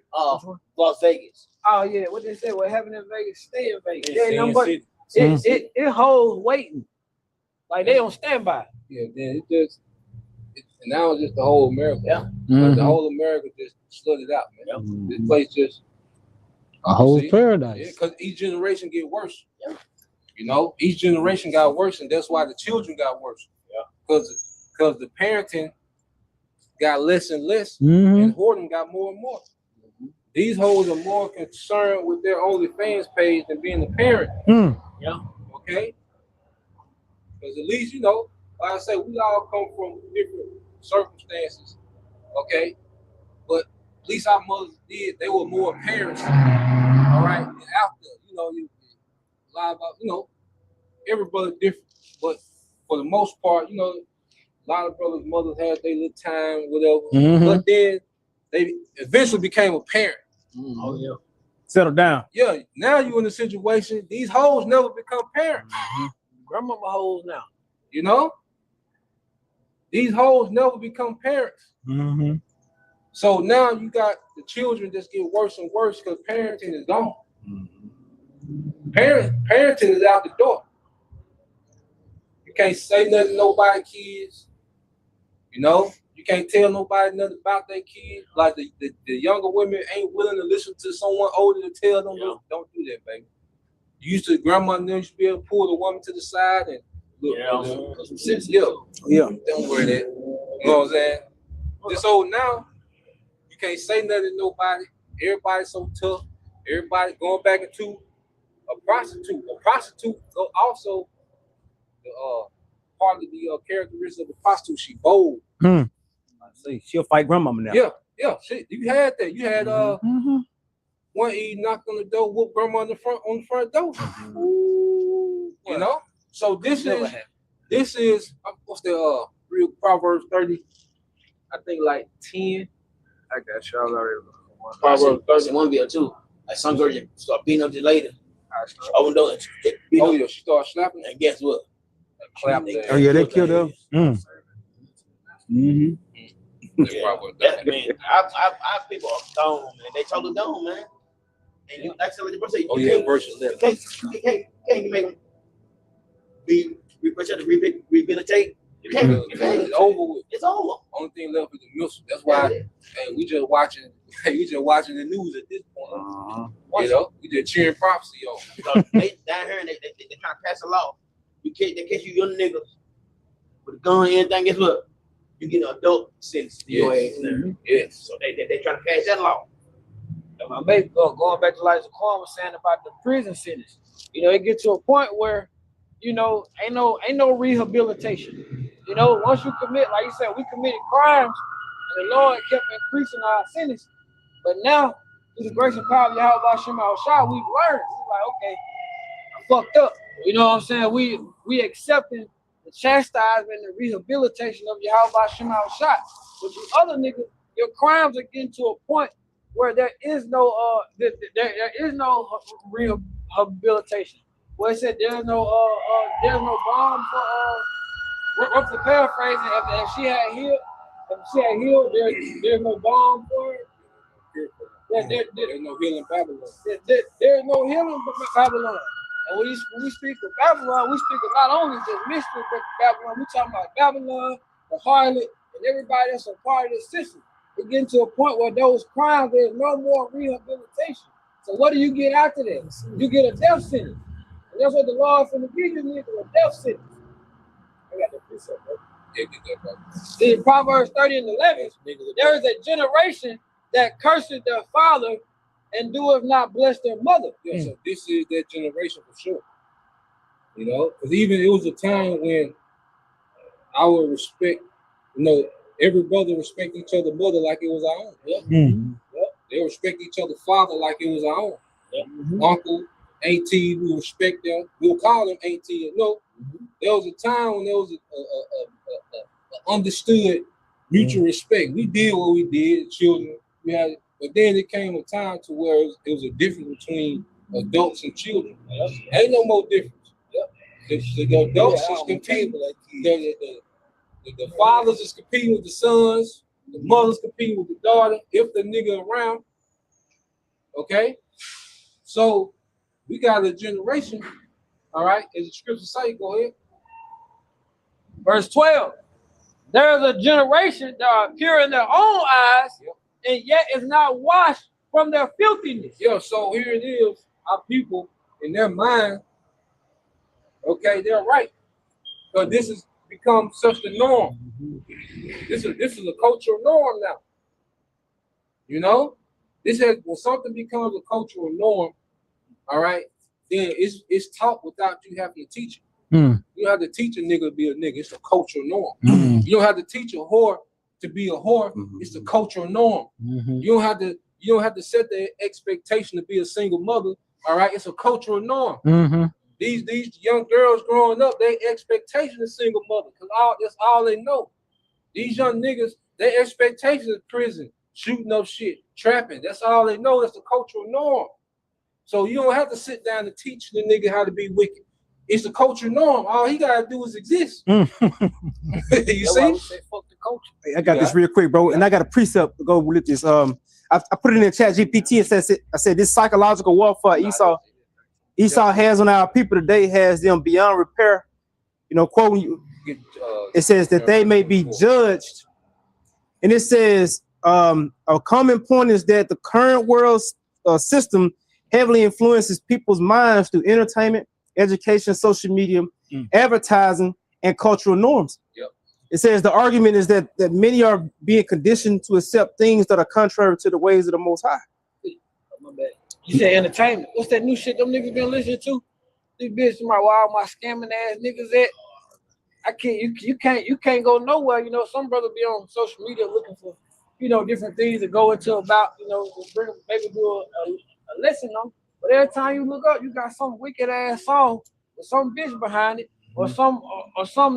Las Vegas. Oh yeah, what they say? What happened in Vegas, stay in Vegas. It holds waiting, like they on standby. Yeah, then and now it's just the whole America. Yeah, but the whole America just flooded out, man. This place just a whole paradise. Yeah, because each generation get worse. Yeah. You know, each generation got worse, and that's why the children got worse. Yeah, because the parenting got less and less, and whoredom got more and more. These hoes are more concerned with their OnlyFans page than being the parent. Yeah. Okay. Because at least, you know, like I say, we all come from different circumstances. Okay. But at least our mothers did. They were more parents. All right. And after, you know, you lie about, you know, every brother different. But for the most part, you know, a lot of brothers' mothers had their little time, whatever. But then they eventually became a parent. Oh yeah. Settle down. Yeah, now you in a situation, these hoes never become parents. Grandmama hoes now. You know? These hoes never become parents. Mm-hmm. So now you got the children just get worse and worse because parenting is gone. Parenting is out the door. You can't say nothing to nobody kids. You know? You can't tell nobody nothing about their kids. Like the younger women ain't willing to listen to someone older to tell them, don't do that, baby. You used to, grandma and them used to be able to pull the woman to the side and look, yeah, don't worry that. You know what I'm saying? This old now, you can't say nothing to nobody. Everybody's so tough. Everybody going back into a prostitute. A prostitute also the part of the characteristic of the prostitute. She bold. See, she'll fight grandmama now. Yeah. Shit, you had that. You had one E knocked on the door, whoop grandma on the front door. You know. So this is what's the real Proverbs 30? I think like 10. I got y'all already. Proverbs 31 be too. Like some girl you start beating up the lady. Open door and She started slapping. And guess what? Clap. Oh yeah, they killed her. That man, I people are gone, man. They totally gone, man. And you, like the verse, verse 11. You can't make them rehabilitate. You can't. It's over with. It's over. Only thing left is the missile. That's why we just watching the news at this point. You know, we just cheering prophecy on. Because they down here and they trying to pass a law. They catch you young niggas with a gun and everything. Guess what? You get an adult sentence. Yes. So they trying to pass that law. My mate, going back to like Zaquan was saying about the prison sentence. You know, it gets to a point where, you know, ain't no rehabilitation. You know, once you commit, like you said, we committed crimes, and the Lord kept increasing our sentence. But now, through the grace and power of Yahweh Hashem Al-Shah, we've learned. We're like, okay, I fucked up. You know what I'm saying? We accepting the chastisement and the rehabilitation of Yahweh Hashem Al-Shah. But you other niggas, your crimes are getting to a point where there is no rehabilitation. Where it said there's no bomb for what's the paraphrasing? If she had healed, there's no bomb for her. There's no healing Babylon. There's no healing Babylon. And when we speak of Babylon, we speak of not only just mystery, but Babylon. We talking about Babylon, the harlot, and everybody that's a part of this system. It getting to a point where those crimes, there's no more rehabilitation. So what do you get after that? You get a death sentence. And that's what the Lord from the beginning is, a death sentence. I got the precept, bro. Yeah, get that, bro. In Proverbs 30 and 11, there is a generation that curses their father and doeth not bless their mother. Yeah, so this is that generation for sure. You know, because even it was a time when I would respect, you know, every brother respect each other mother like it was our own. Yeah. They respect each other father like it was our own. Uncle, auntie, we respect them. We'll call them auntie. No, there was a time when there was a understood mutual respect. We did what we did, children. We had, but then it came a time to where it was a difference between adults and children. Ain't no more difference. The adults is competing. The fathers is competing with the sons. The mothers competing with the daughter. If the nigga around, okay. So we got a generation. All right, as the scripture say, go ahead. Verse 12. There is a generation that are pure in their own eyes, and yet is not washed from their filthiness. Yeah, so here it is. Our people in their mind, okay, they're right. So this has become such the norm. This is a cultural norm now. You know, when something becomes a cultural norm, all right, then it's taught without you having to teach it. You don't have to teach a nigga to be a nigga. It's a cultural norm. You don't have to teach a whore to be a whore. It's a cultural norm. You don't have to set the expectation to be a single mother. All right, it's a cultural norm. These young girls growing up, their expectation is single mother because that's all they know. These young niggas, their expectation is prison, shooting up shit, trapping. That's all they know. That's the cultural norm. So you don't have to sit down and teach the nigga how to be wicked. It's the culture norm. All he gotta do is exist. You That's why see? we say fuck the culture. Hey, I got this real quick, bro, and I got a precept to go with this. I put it in Chat GPT. It says I said this psychological warfare Esau has on our people today has them beyond repair. You know, quoting you. It says that they may be judged, and it says a common point is that the current world system heavily influences people's minds through entertainment, education, social media, advertising, and cultural norms. Yep. It says the argument is that many are being conditioned to accept things that are contrary to the ways of the Most High. My bad. You say entertainment. What's that new shit them niggas been listening to? These bitches, my wild, my scamming ass niggas at. I can't. You can't go nowhere. You know, some brother be on social media looking for, you know, different things to go into about, you know, bring maybe do a lesson on. But every time you look up, you got some wicked ass song with some bitch behind it, or some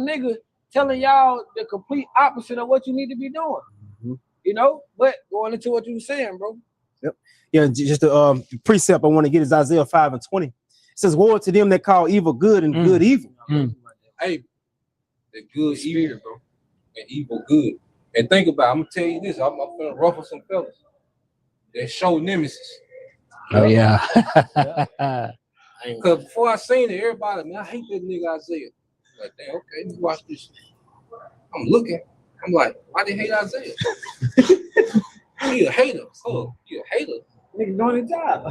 nigga telling y'all the complete opposite of what you need to be doing. You know, but going into what you were saying, bro. Yep. Yeah, just the precept I want to get is Isaiah 5:20. It says, "Woe to them that call evil good and good evil." Hey, the good evil, bro, and evil good. And think about it, I'm gonna tell you this. I'm gonna ruffle some fellas. That show nemesis. Oh yeah. Because before I seen it, everybody, man, I hate that nigga Isaiah. I'm like, damn, okay, let me watch this. I'm looking. I'm like, why they hate Isaiah? He a hater. Oh, he a hater. Nigga doing his job.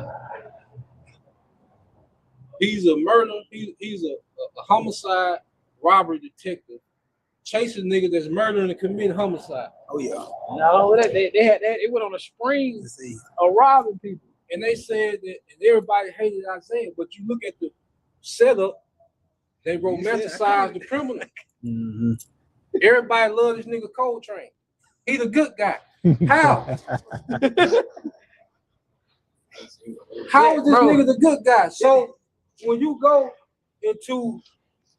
He's a murder. He's a homicide robbery detective chasing niggas that's murdering and committing homicide. Oh yeah. No, they had that. It went on a spring of robbing people. And they said that, and everybody hated Isaiah, but you look at the setup, they romanticize the criminal. Everybody love this nigga Coltrane. He the good guy. How? How is this nigga the good guy? So when you go into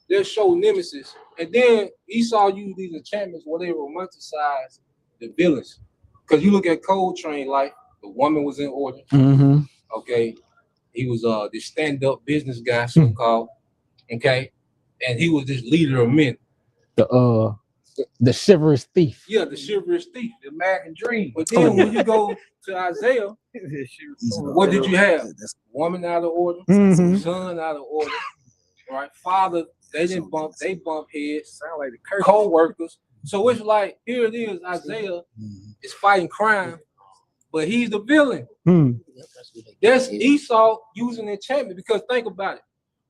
their show Nemesis, and then Esau used these enchantments where they romanticize the villains. Because you look at Coltrane life, the woman was in order. Okay. He was this stand-up business guy, so-called. Okay. And he was this leader of men. The chivalrous thief. Yeah, the chivalrous thief. The American dream. But then when you go to Isaiah, what did you have? Woman out of order, son out of order, right? Father, they bumped heads. Sound like the curse. Co-workers. So it's like, here it is, Isaiah is fighting crime, but he's the villain. That's Esau using enchantment, because think about it.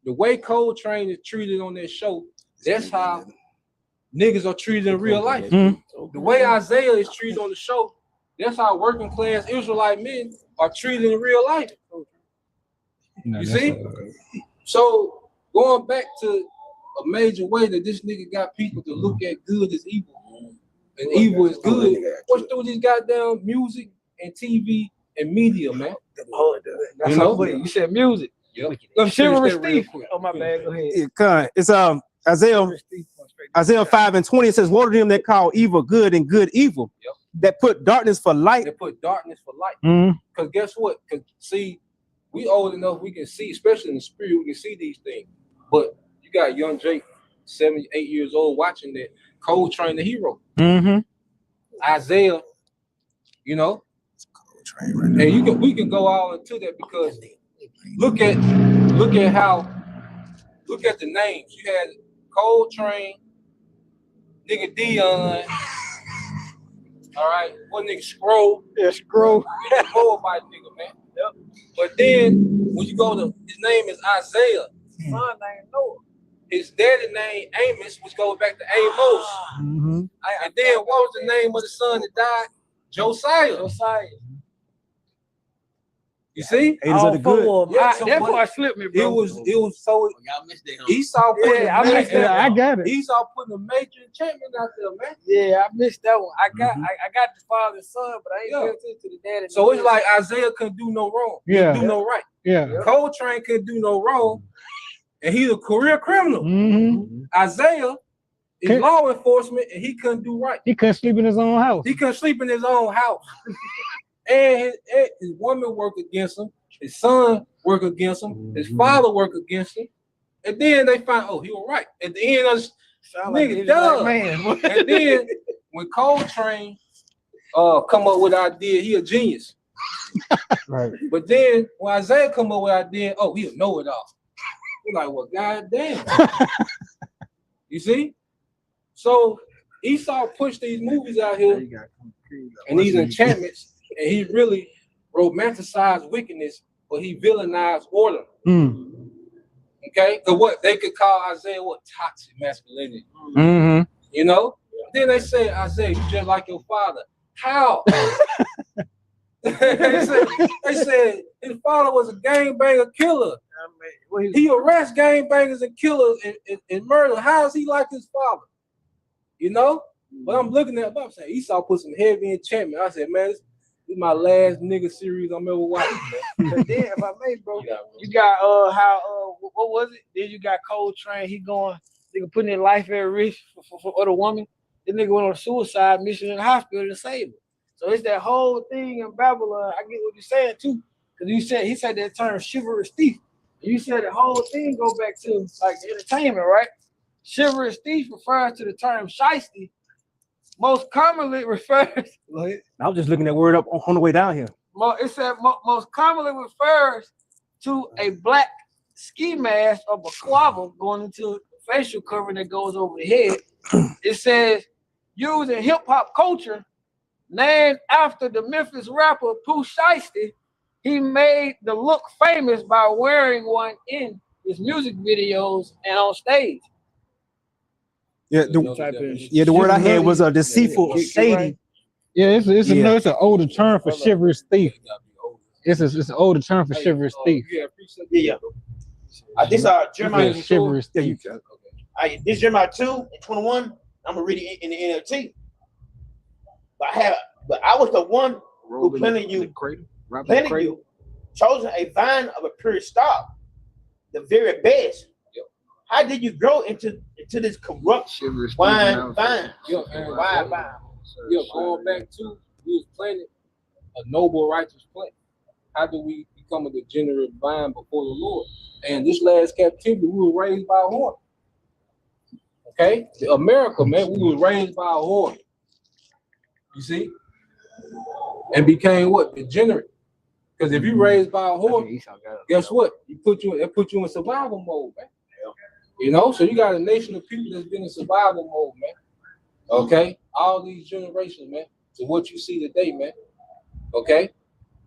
The way Coltrane is treated on that show, that's how niggas are treated in real life. The way Isaiah is treated on the show, that's how working class Israelite men are treated in real life. You see? So going back to a major way that this nigga got people to look at good as evil and evil is good. What's through these goddamn music and TV and media, man? That's so funny. You said music. Yep. The chivalrous thief. Oh my bad. Go ahead. It's Isaiah 5:20. It says, "Woe to them that call evil good and good evil, that put darkness for light." They put darkness for light. Because guess what? Because see, we old enough, we can see, especially in the spirit, we can see these things. But you got young Jake, 7, 8 years old, watching that Coltrane the hero. Isaiah, you know, and we can go all into that, because look at the names. You had Coltrane, nigga Dion, all right, what nigga Scroll? Yeah, Scroll. That whole body nigga, man. Yep. But then when you go to, his name is Isaiah. Son name Noah. His daddy name Amos, which goes back to Amos. And then what was the name of the son that died? Josiah. You see? Haters of the good. Yeah, that part slipped me, bro. It was so Y'all missed that. Esau putting I missed that. I got it. Esau putting a major enchantment out there, man. Yeah, I missed that one. I got the father and son, but I ain't paying attention to the daddy. So it's like Isaiah couldn't do no wrong. He couldn't do no right. Coltrane couldn't do no wrong, and he's a career criminal. Isaiah is law enforcement, and he couldn't do right. He couldn't sleep in his own house. He couldn't sleep in his own house. And his woman worked against him. His son work against him. His father work against him. And then they find, oh, he was right. At the end of the nigga, duh. Man. And then when Coltrane come up with an idea, he a genius. Right. But then when Isaiah come up with an idea, oh, he'll know it all. We're like, well, goddamn. You see? So Esau pushed these movies out here and these enchantments, and he really romanticized wickedness, but he villainized order. Okay? Because what they could call Isaiah what? Toxic masculinity. You know? Then they say, Isaiah, you just like your father. How? they said his father was a gangbanger killer. He arrests gangbangers and killers and murder. How is he like his father? You know? But I'm looking at I'm saying Esau put some heavy enchantment. I said, man, this is my last nigga series I'm ever watching. But then, if I may, bro, you got how what was it? Then you got Coltrane. He going, nigga putting his life at risk for other woman. The nigga went on a suicide mission in the hospital to save her. So it's that whole thing in Babylon. I get what you're saying too, because he said that term chivalrous thief. You said the whole thing go back to like entertainment, right? Chivalrous thief refers to the term shiesty. Most commonly refers. I was just looking that word up on the way down here. It said most commonly refers to a black ski mask or baklava going into a facial covering that goes over the head. It says used in hip hop culture, named after the Memphis rapper Pooh Shiesty. He made the look famous by wearing one in his music videos and on stage. Yeah, the word I had was a deceitful, shady. Yeah, it's an older term for chivalrous thief. It's an older term for chivalrous thief. Yeah. This Jeremiah chivalrous thief. This Jeremiah 2:21. I'm gonna read it in the NLT. But I was the one who planted you, chosen a vine of a pure stock, the very best. How did you grow into this corrupt wine vine? Going back to, we was planted a noble, righteous plant. How do we become a degenerate vine before the Lord? And this last captivity, we were raised by a whore. Okay? America, man, we were raised by a whore. You see? And became what? Degenerate. Because if you raised by a whore, guess what? It put you in survival mode, man. You know, so you got a nation of people that's been in survival mode, man. Okay, all these generations, man. So what you see today, man. Okay,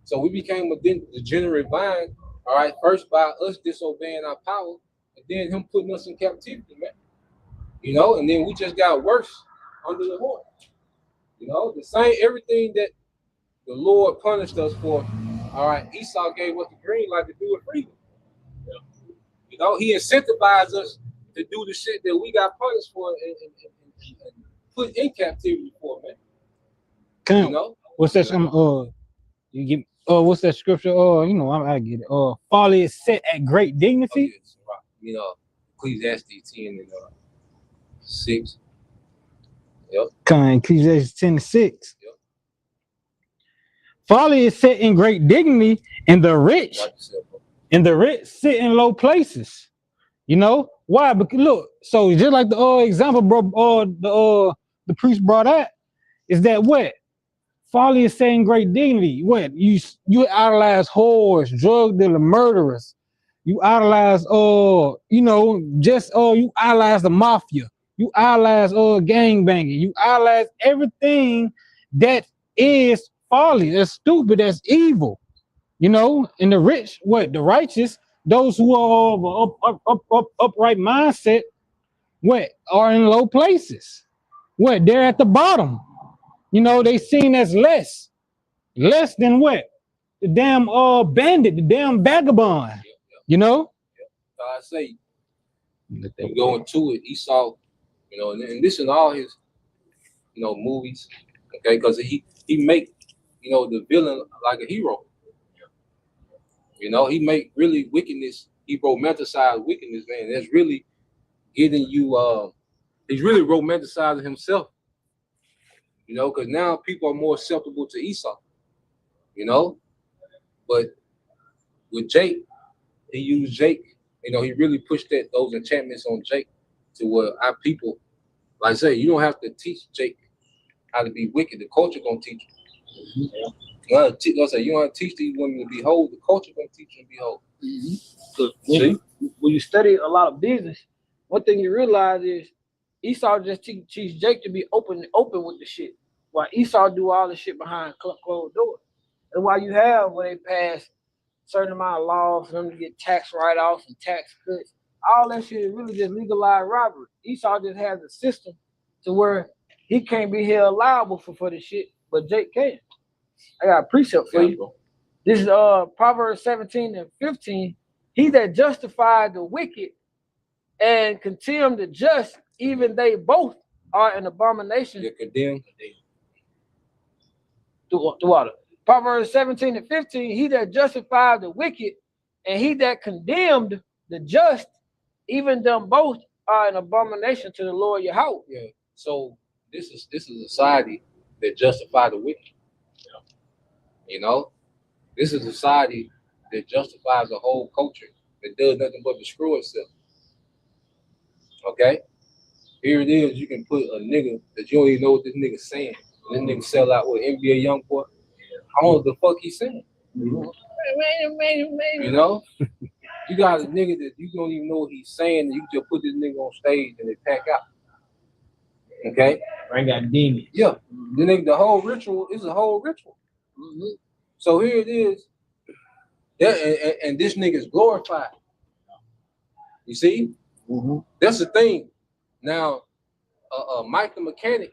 so we became a degenerate vine. All right, first by us disobeying our power, and then him putting us in captivity, man. You know, and then we just got worse under the horn. You know, the same everything that the Lord punished us for. All right, Esau gave us the green light to do it freely. You know, he incentivized us to do the shit that we got punished for and put in captivity for, man. You know? What's that? You give what's that scripture? You know, I get it. Folly is set at great dignity. Oh, yes. You know, Ecclesiastes 10 and 6. Yep. Ecclesiastes 10:6. Yep. Folly is set in great dignity, and the rich sit in low places. You know why? Because look, so just like the example, bro, the priest brought out is that what folly is saying great dignity. What you idolize whores, drug dealer, murderers. You idolize you know, just you idolize the mafia. You idolize gangbanging. You idolize everything that is folly. That's stupid. That's evil. You know, and the rich, what the righteous, those who are of upright mindset, what are in low places. What they're at the bottom. You know, they seen as less than what the damn bandit, the damn vagabond. You know. So I say, I'm going to it. Esau, you know, and this is all his, you know, movies, okay, because he make, you know, the villain like a hero. You know, he make really wickedness. He romanticize wickedness, man. That's really getting you. He's really romanticizing himself. You know, because now people are more acceptable to Esau. You know, but with Jake, he used Jake. You know, he really pushed those enchantments on Jake to where our people, like I say, you don't have to teach Jake how to be wicked. The culture gonna teach you. You don't have to teach these women to be whole. The culture gonna teach them to be whole. When you study a lot of business, one thing you realize is Esau just teach Jake to be open with the shit, while Esau do all the shit behind closed doors. And while you have where they pass certain amount of laws for them to get tax write-offs and tax cuts, all that shit is really just legalized robbery. Esau just has a system to where he can't be held liable for the shit, but Jake can. I got a precept for you. This is Proverbs 17 and 15. He that justified the wicked and condemned the just, even they both are an abomination. They're condemned. To water. Proverbs 17 and 15. He that justified the wicked and he that condemned the just, even them both are an abomination to the Lord Yahweh. Yeah. So this is a society that justify the wicked. You know, this is a society that justifies a whole culture that does nothing but destroy itself. Okay? Here it is, you can put a nigga that you don't even know what this nigga's saying. This nigga sell out with NBA young boy. I don't know what the fuck he's saying. You know? You got a nigga that you don't even know what he's saying, and you just put this nigga on stage and they pack out. Okay? I got demons. Yeah. The whole ritual is a whole ritual. So here it is. And this nigga's glorified. You see? That's the thing. Now, Mike the mechanic,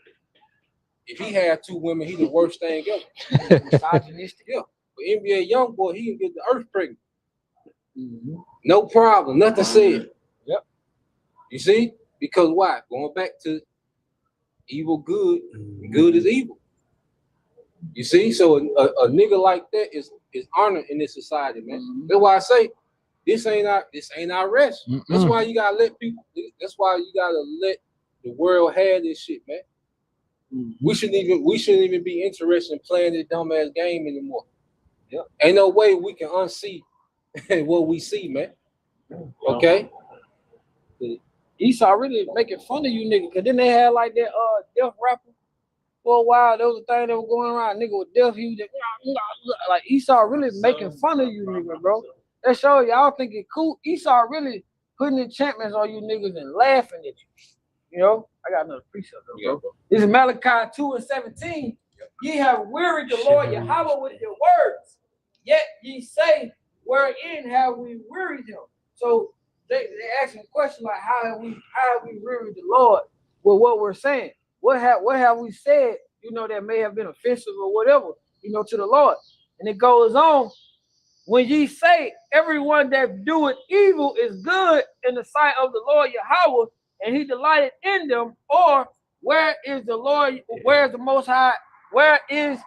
if he had two women, he the worst thing ever. Misogynistic. Yeah. But NBA young boy, he can get the earth pregnant. No problem. Nothing said. Yep. You see? Because why? Going back to evil good, good is evil. You see? So a nigga like that is honored in this society, man. That's why I say this ain't our rest. That's why you gotta let people. That's why you gotta let the world have this shit, man. We shouldn't even be interested in playing this dumbass game anymore. Yeah. Ain't no way we can unsee what we see, man. Okay. Esau really making fun of you niggas, cause then they had like that death rapper for a while. There was a thing that was going around, nigga with death. He was just, like Esau really making fun of you niggas, bro. That show y'all think it cool. Esau really putting enchantments on you niggas and laughing at you. You know, I got another precept though, bro. This is Malachi 2 and 17. Ye have wearied the Lord Yahweh with your words, yet ye say, wherein have we wearied him? So they asking a question like, how have we wearied the Lord with what we're saying? What have we said, you know, that may have been offensive or whatever, you know, to the Lord? And it goes on. When ye say everyone that doeth evil is good in the sight of the Lord Yahweh, and he delighted in them, or where is the Lord, where is the Most High, where is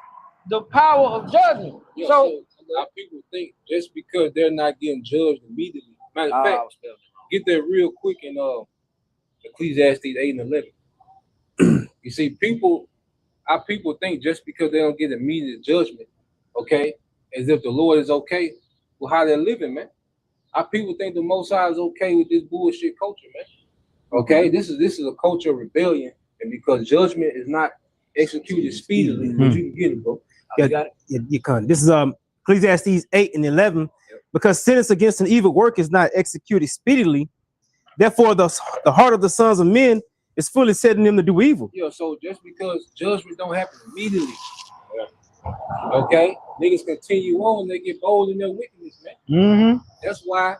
the power of judgment? Yeah, so a lot of people think just because they're not getting judged immediately. Matter of fact, get that real quick in Ecclesiastes 8 and 11. You see, our people think just because they don't get immediate judgment, okay, as if the Lord is okay with how they're living, man. Our people think the Most High is okay with this bullshit culture, man. Okay, this is a culture of rebellion, and because judgment is not executed speedily, but you can get it, bro. You got it. You can. This is Ecclesiastes 8 and 11. Because sentence against an evil work is not executed speedily, therefore the heart of the sons of men is fully set in them to do evil. Yeah, so just because judgment don't happen immediately, okay, niggas continue on, they get bold in their wickedness, man. That's why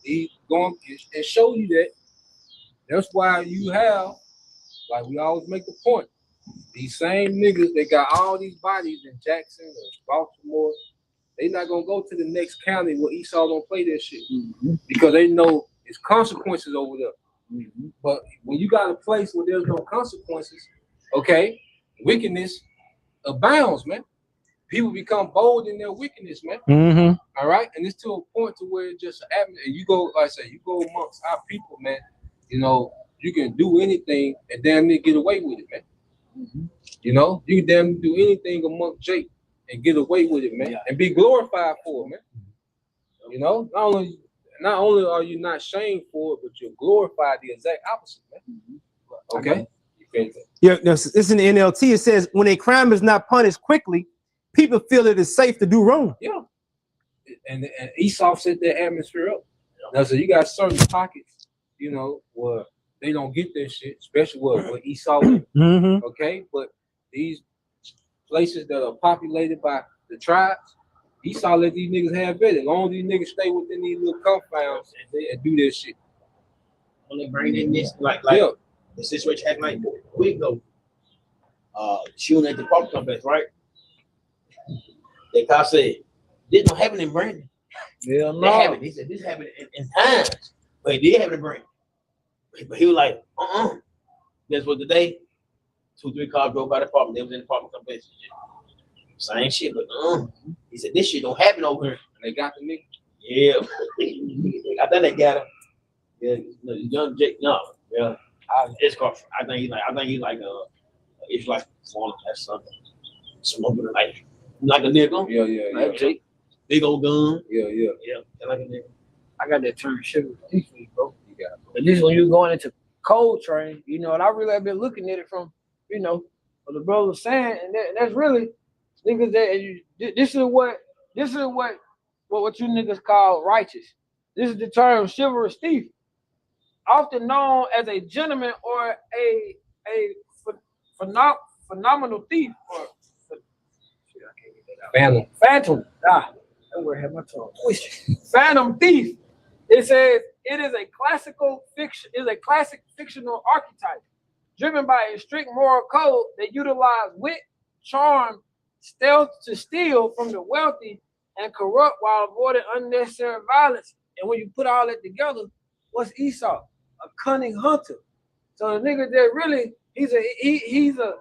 he's going and show you that. That's why you have, like we always make the point, these same niggas, they got all these bodies in Jackson or Baltimore. They not gonna go to the next county where Esau don't play that shit because they know it's consequences over there. But when you got a place where there's no consequences, okay, wickedness abounds, man. People become bold in their wickedness, man. All right, and it's to a point to where it's just an and you go, like I say, you go amongst our people, man. You know, you can do anything and damn near get away with it, man. You know, you can damn near do anything amongst Jake and get away with it, man, and be glorified for it, man. You know, not only are you not shamed for it, but you're glorified the exact opposite, man. Okay. You feel me? Yeah, it's in the NLT. It says when a crime is not punished quickly, people feel it is safe to do wrong. Yeah. And Esau set that atmosphere up. Now, so you got certain pockets, you know, where they don't get that shit, especially where Esau is. Mm-hmm. Okay, but these places that are populated by the tribes, Esau let these niggas have it. As long as these niggas stay within these little confines and do this shit. When they bring in this, like Yeah. the situation happened like a week ago. Shooting at the park complex, right? They kind of said, this don't happen in Brandon. Yeah, That happened. He said this happened in times, but it did happen in Brandon. But he was like, Guess what today? 2-3 cars drove by the apartment. They was in the apartment complex. Same shit, but he said this shit don't happen over here. And they got the nigga. Yeah. I think they got him. Yeah, young Jake, no, yeah. It's called. I think he's like it's like falling or something. Smoking like a nigga. Yeah. Jake. Big old gun. Yeah. Like a nigga. I got that term shit with defense, bro. You got it. At least when you're going into cold train, you know, and I really have been looking at it from, you know, what the brother was saying, and that's really niggas that this is what you niggas call righteous. This is the term chivalrous thief, often known as a gentleman or a phenomenal thief or phantom. That word had my tongue twisted. Phantom thief. It says it is a classic fictional archetype driven by a strict moral code that utilize wit, charm, stealth to steal from the wealthy and corrupt while avoiding unnecessary violence. And when you put all that together, what's Esau? A cunning hunter. So the nigga that really he's a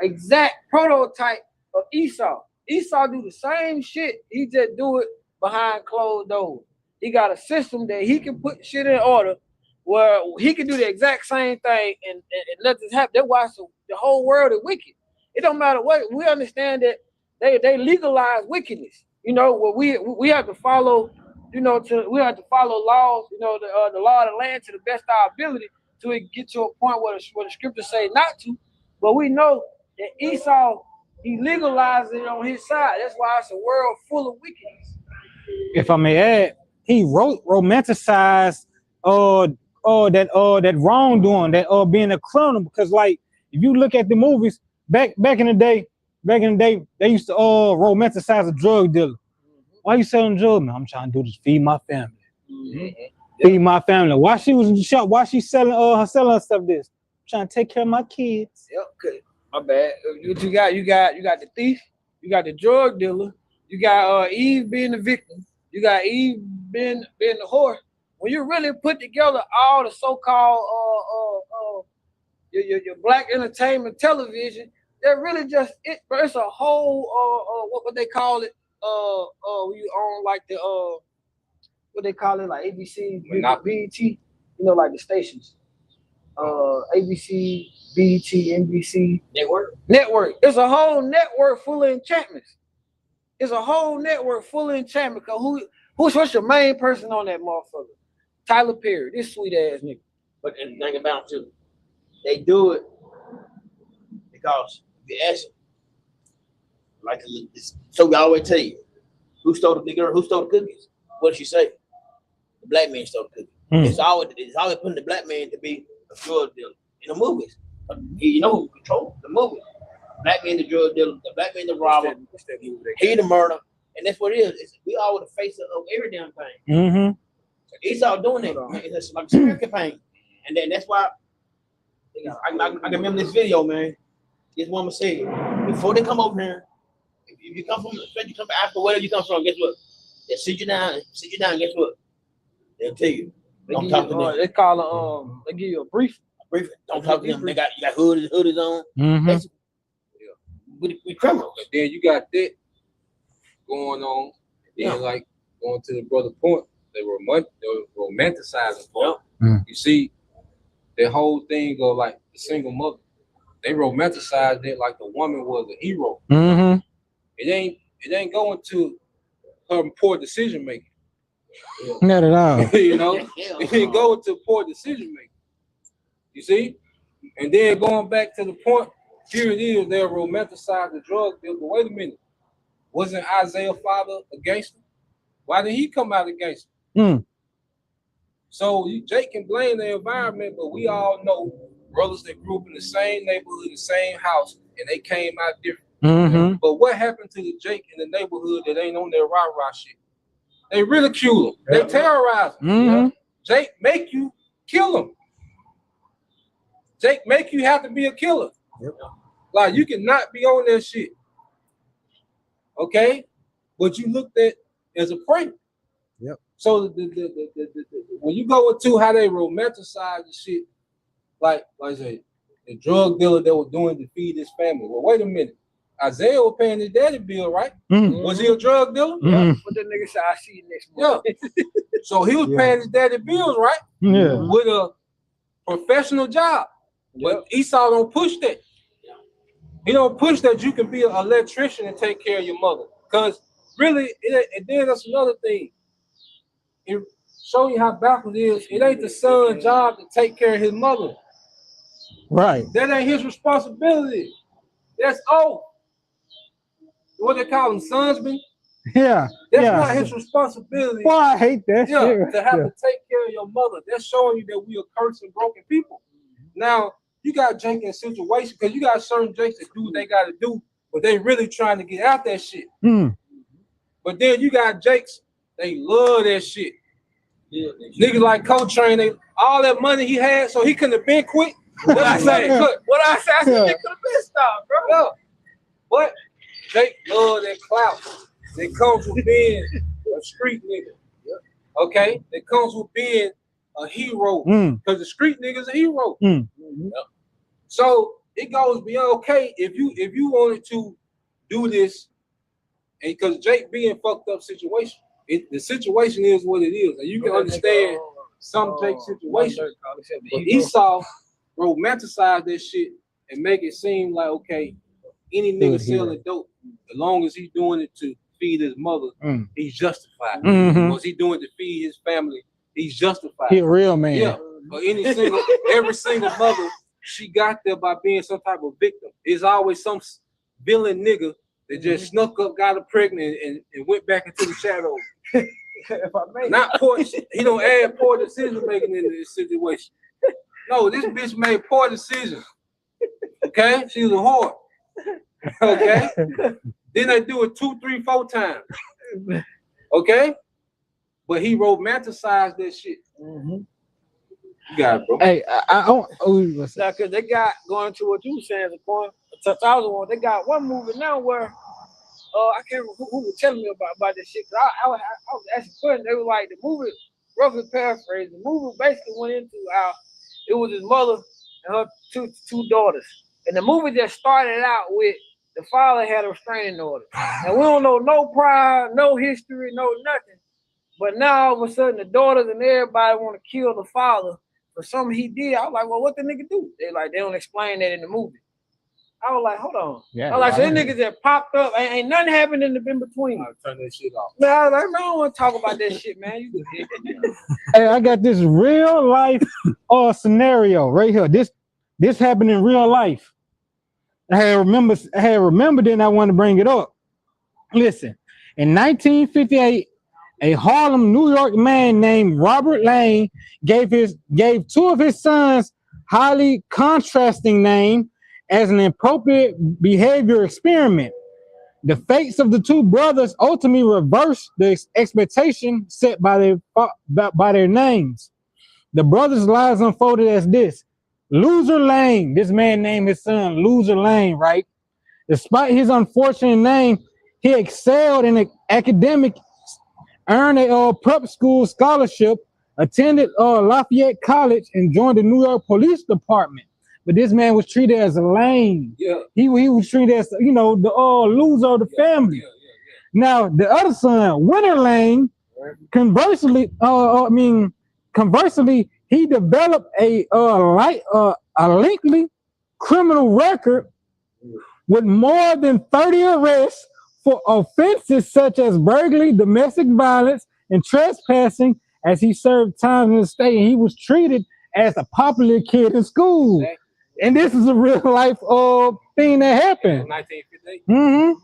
exact prototype of Esau. Esau do the same shit. He just do it behind closed doors. He got a system that he can put shit in order where he can do the exact same thing and let this happen. That's why the whole world is wicked. It don't matter what. We understand that they legalize wickedness. You know, what we have to follow. You know, we have to follow laws. You know, the law of the land to the best of our ability to get to a point where the scriptures say not to. But we know that Esau, he legalized it on his side. That's why it's a world full of wickedness. If I may add, he romanticized that wrongdoing, that being a criminal, because like if you look at the movies back in the day, they used to romanticize a drug dealer. Why you selling drugs, man? I'm trying to do this, feed my family. Feed my family. Why she was in the shop? Why she selling her stuff this? I'm trying to take care of my kids. Yep, good. My bad. What you got? You got the thief, you got the drug dealer, you got Eve being the victim, you got Eve being the whore. When you really put together all the so-called your black entertainment television, they're really just it's a whole what they call it you own like the what they call it, like ABC, BET, you know, like the stations, ABC, BET, NBC network. It's a whole network full of enchantments. It's a whole network full of enchantment. What's your main person on that motherfucker? Tyler Perry, this sweet ass nigga. But and think about it too, they do it because you ask them, like so we always tell you, who stole the girl, who stole the cookies? What did she say? The black man stole the cookies. It's always putting the black man to be a drug dealer in the movies. You know who controls the movie? Black man the drug dealer, the black man the robber, he the murder, and that's what it is. We all the face of every damn thing. Esau doing it. It's like a smear campaign, and then that's why I can remember this video, man. This woman said, before they come over here, if you come from Africa, wherever you come from, guess what? They sit you down. Guess what? They'll tell you. Don't talk to them. They call they give you a brief. Don't talk to them. You got hoodies on. We criminals. But then you got that going on. And then like going to the brother point, they were romanticizing for You see, the whole thing of like the single mother, they romanticized it like the woman was a hero. It ain't going to her poor decision making. Not at all. You know, it didn't go into poor decision making. You see? And then going back to the point, here it is, they'll romanticize the drug deal. But wait a minute. Wasn't Isaiah's father a gangster? Why did he come out a gangster? So Jake can blame the environment, but we all know brothers that grew up in the same neighborhood, the same house, and they came out different. But what happened to the Jake in the neighborhood that ain't on their rah-rah shit? They ridicule him. They terrorize him. Jake make you kill him. Jake make you have to be a killer. Like, you cannot be on that shit. Okay? But you looked at as a prey. So when you go into how they romanticize the shit, like I say, the drug dealer that was doing to feed his family. Well, wait a minute. Isaiah was paying his daddy bill, right? Was he a drug dealer? But the nigga said, I see you next month. So he was paying his daddy bills, right? With a professional job. But Esau don't push that. He don't push that you can be an electrician and take care of your mother. Because really, and then that's another thing. It show you how backwards it is. It ain't the son's job to take care of his mother. Right. That ain't his responsibility. That's what they call him, sonsman. Yeah. That's not his responsibility. Boy, I hate that shit. To have to take care of your mother. That's showing you that we are cursed and broken people. Now, you got Jake in a situation, because you got certain Jakes that do what they got to do, but they really trying to get out that shit. But then you got Jakes, they love that shit. Niggas like Coltrane, all that money he had, so he couldn't have been quick. What I say? I said they could have been stopped, bro. But Jake love that clout that comes with being a street nigga. Okay? That comes with being a hero. Because the street nigga's a hero. So it goes beyond, okay, if you wanted to do this, and because Jake being fucked up situation, the situation is what it is. And you can understand some Jake situation. But Esau romanticize that shit and make it seem like, okay, any nigga selling dope, as long as he's doing it to feed his mother, he's justified. Because he's doing it to feed his family, he's justified. He a real man. Yeah. But every single mother, she got there by being some type of victim. It's always some villain nigga that just snuck up, got her pregnant, and went back into the shadows. If I may. Not poor, he don't add poor decision making into this situation. No, this bitch made poor decisions. Okay? She was a whore. Okay? Then they do it 2, 3, 4 times. Okay? But he romanticized that shit. You got it, bro. Hey, I don't. Now, because they got, going to what you were saying, they got one movie now where I can't remember who was telling me about this shit. I was asking questions. They were like, the movie, roughly paraphrased, the movie basically went into how it was his mother and her two daughters. And the movie just started out with the father had a restraining order. And we don't know no prior, no history, no nothing. But now all of a sudden the daughters and everybody want to kill the father for something he did. I was like, well, what the nigga do? They don't explain that in the movie. I was like, hold on. I was like, so these niggas that popped up, ain't nothing happened in between. I'll turn that shit off. Man, I was like, man, I don't want to talk about that shit, man. Hey, I got this real life scenario right here. This happened in real life. I had remembered it and I want to bring it up. Listen, in 1958, a Harlem, New York man named Robert Lane gave 2 of his sons highly contrasting name as an appropriate behavior experiment. The fates of the 2 brothers ultimately reversed the expectation set by their names. The brothers' lives unfolded as this. Loser Lane, this man named his son Loser Lane, right? Despite his unfortunate name, he excelled in academics, earned a prep school scholarship, attended Lafayette College, and joined the New York Police Department. But this man was treated as a lame. Yeah. He was treated as, the loser of the family. Now, the other son, Winter Lane, conversely, he developed a lengthy criminal record with more than 30 arrests for offenses such as burglary, domestic violence, and trespassing as he served time in the state. And he was treated as a popular kid in school. Exactly. And this is a real life thing that happened. 1958.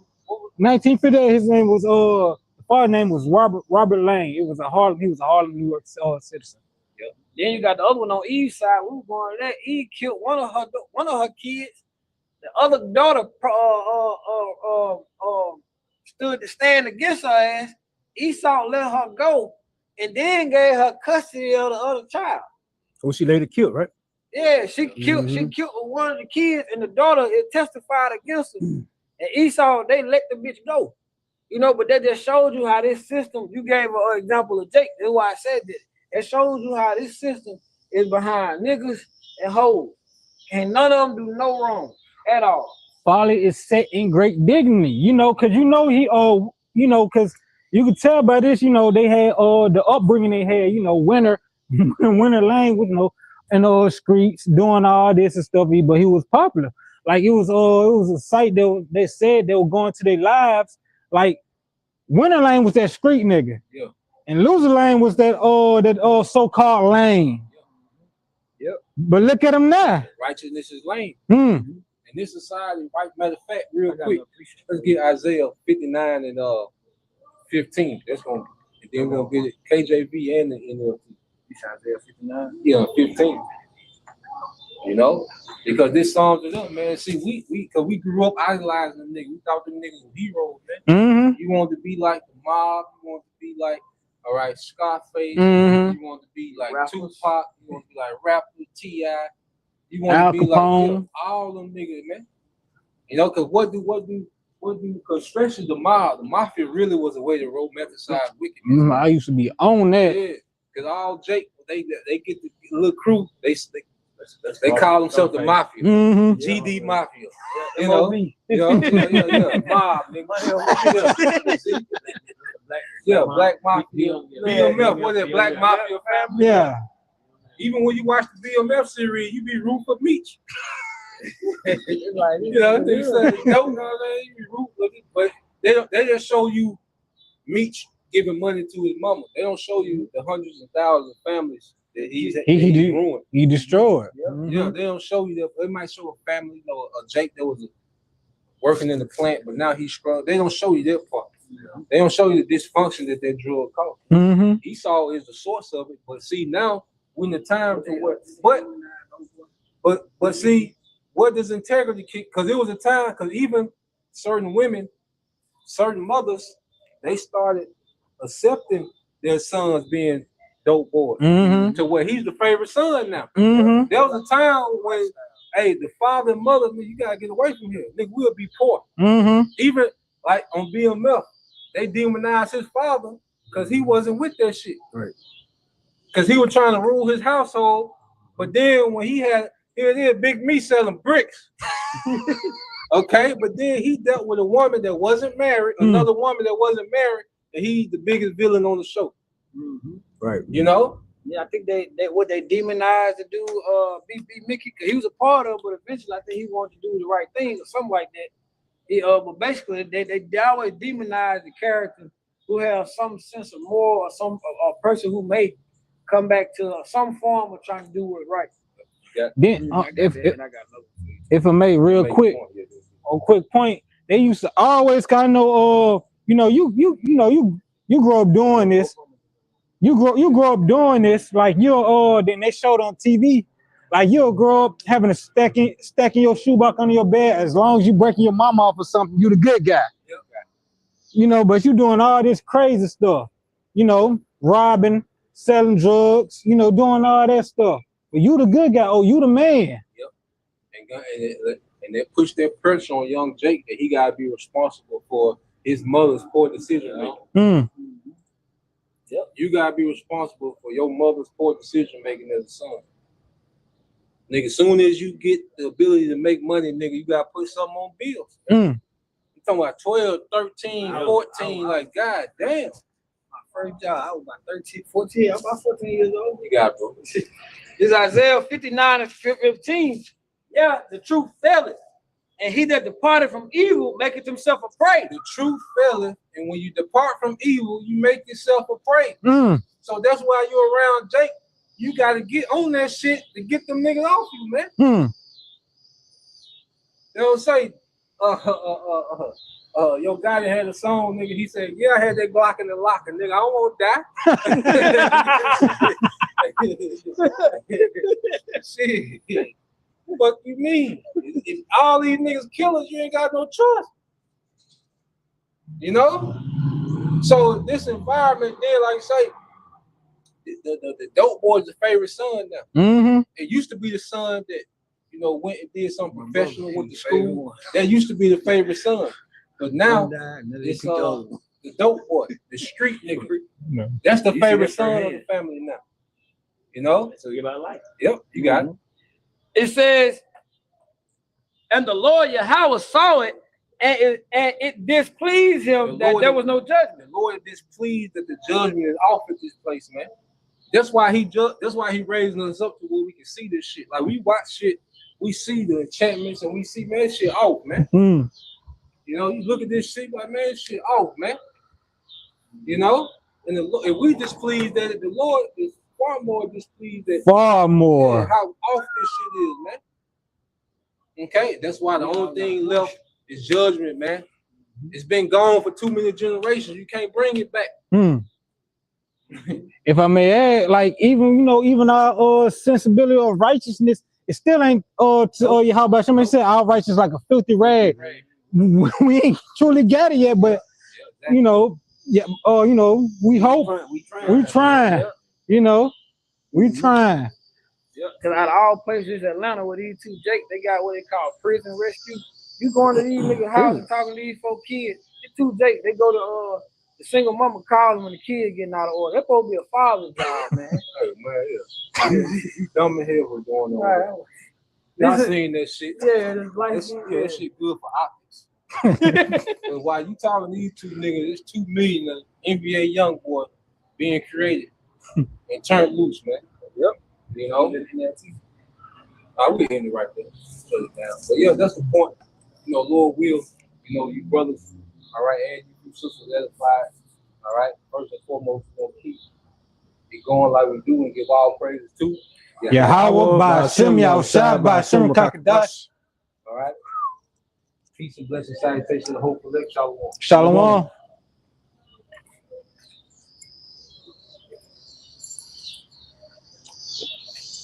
1958. His name was the father's name was Robert Lane. He was a Harlem, New York citizen. Then you got the other one on Eve's side. We were going to that. Eve killed one of her kids. The other daughter stood to stand against her ass. Esau let her go, and then gave her custody of the other child. So she later killed, right? Yeah, she killed one of the kids, and the daughter testified against her. And Esau, they let the bitch go. You know, but that just showed you how this system. You gave an example of Jake. That's why I said this. It shows you how this system is behind niggas and hoes. And none of them do no wrong at all. Folly is set in great dignity, because because you could tell by this, they had the upbringing they had, Winter Lane with in those streets doing all this and stuff, but he was popular. Like it was a site that they said they were going to their lives. Like Winter Lane was that street nigga. Yeah. And Loser Lane was that so-called lane. Yep. But look at him now. Righteousness is lame. Mm. In this society, right? Matter of fact, real quick, let's get Isaiah 59 and 15. That's gonna, and then we're gonna get it KJV and the NLT. Isaiah 59. Yeah, 15. Because this sums it up, man. See, we grew up idolizing them niggas. We thought them niggas were heroes, man. Mm-hmm. You wanted to be like the Mob. You wanted to be like, all right, Scarface. Mm-hmm. You wanted to be like Rappers. Tupac. You want to be like rapper T.I. You want Al to be Capone. like all them niggas, man. Because because especially the mob, the mafia really was a way to romanticize wickedness. I used to be on that. Yeah, because all Jake, they get the little crew, they call themselves the mafia, Mm-hmm. GD Mafia. Yeah. Mob, nigga. Yeah, Black Mafia. BMF, what is it? Black Mafia family? Yeah. Even when you watch the BMF series, you be rooting for Meech. They say, you know what I mean? You be rooting for it, but they just show you Meech giving money to his mama. They don't show you the hundreds of thousands of families that he's ruined. He destroyed. Yeah, they don't show you that. They might show a family, a Jake that was working in the plant, but now he's strong. They don't show you that part. Yeah. They don't show you the dysfunction that drug caused. Mm-hmm. Esau is the source of it, but see now when the time to what? But see, what does integrity kick? Because it was a time. Because even certain women, certain mothers, they started accepting their sons being dope boys to where he's the favorite son now. Mm-hmm. There was a time when, hey, the father and mother, you gotta get away from here. Nigga, we'll be poor. Mm-hmm. Even like on BMF, they demonized his father because he wasn't with that shit. Right. Because he was trying to rule his household. But then when here it is, Big Me selling bricks. Okay, but then he dealt with a woman that wasn't married, another woman that wasn't married, and he's the biggest villain on the show. Mm-hmm. Right. Yeah, I think they demonized the dude, B Mickey, because he was a part of it, but eventually I think he wanted to do the right thing or something like that. But basically they always demonize the character who has some sense of moral or a person who may come back to some form of trying to do it right. Then if I may, real quick, a quick point, they used to always kind of know, you grow up doing this. You grow up doing this, like then they showed on TV, like you'll grow up having a stacking your shoebox under your bed. As long as you breaking your mama off or something, you the good guy. But you doing all this crazy stuff, robbing, selling drugs, doing all that stuff. But you the good guy. Oh, you the man. Yep. And they push that pressure on young Jake that he gotta be responsible for his mother's poor decision making. Yep. You gotta be responsible for your mother's poor decision making as a son. Nigga, soon as you get the ability to make money, nigga, you gotta put something on bills. I'm talking about 12, 13, 14, like, god damn. My first job, I was about 13, 14, I was about 14 years old. You got it, bro. This Isaiah 59 and 15. Yeah, the truth tell it. and he that departed from evil maketh himself a prey. The truth faileth, and when you depart from evil, you make yourself a prey. So that's why you're around Jake. You gotta get on that shit to get them niggas off you, man. They don't say, your guy that had a song, nigga. He said, "Yeah, I had that Glock in the locker, nigga. I don't want to die." Shit. What you mean? If all these niggas killers, you ain't got no choice. You know? So this environment, then, like you say, the dope boy is the favorite son now. It used to be the son that, you know, went and did something professional with the school. That used to be the favorite son. But now it's the dope boy, the street nigga. That's the favorite son of the family now. You know? So you about life. Yep, you got it. It says, and the Lord Yahweh saw it, and it displeased him that there was no judgment. The Lord is displeased that the judgment is off at this place, man. That's why he raising us up to where we can see this shit. Like we watch shit, we see the enchantments, and we see, man, shit off, man. You know, you look at this shit like, man, shit off, man. You know, and if we displeased that it, the Lord is far more displeased that how off this shit is, man. Okay, that's why the only thing left is judgment, man. It's been gone for too many generations. You can't bring it back. If I may add, like even our sensibility of righteousness, it still ain't to how about somebody said our righteousness like a filthy rag. We ain't truly got it yet, but you know, we hope we trying. You know, we trying. Because out of all places, Atlanta, with these two Jake, they got what they call prison rescue. You going to these niggas' houses talking to these 4 kids. The two Jake, they go to the single mama calling when the kid getting out of order. That's supposed to be a father's job, man. Hey, man, you dumb as hell what's going on. Right. Y'all seen that shit? Yeah, that shit good for optics. But while you talking to these two niggas, there's 2 million NBA young boy being created and turned loose, man. Yep. You know, I would end it right there. Shut it down. But yeah, that's the point. You know, Lord will, you know, you brothers, all right, and you sisters edified, all right. First and foremost, we're gonna keep it going like we do and give all praises to Yahweh by Hashem Yahushua by Hashem Kakadash. All right. Peace and blessings, salutation, and hope for Shalom. Shalom.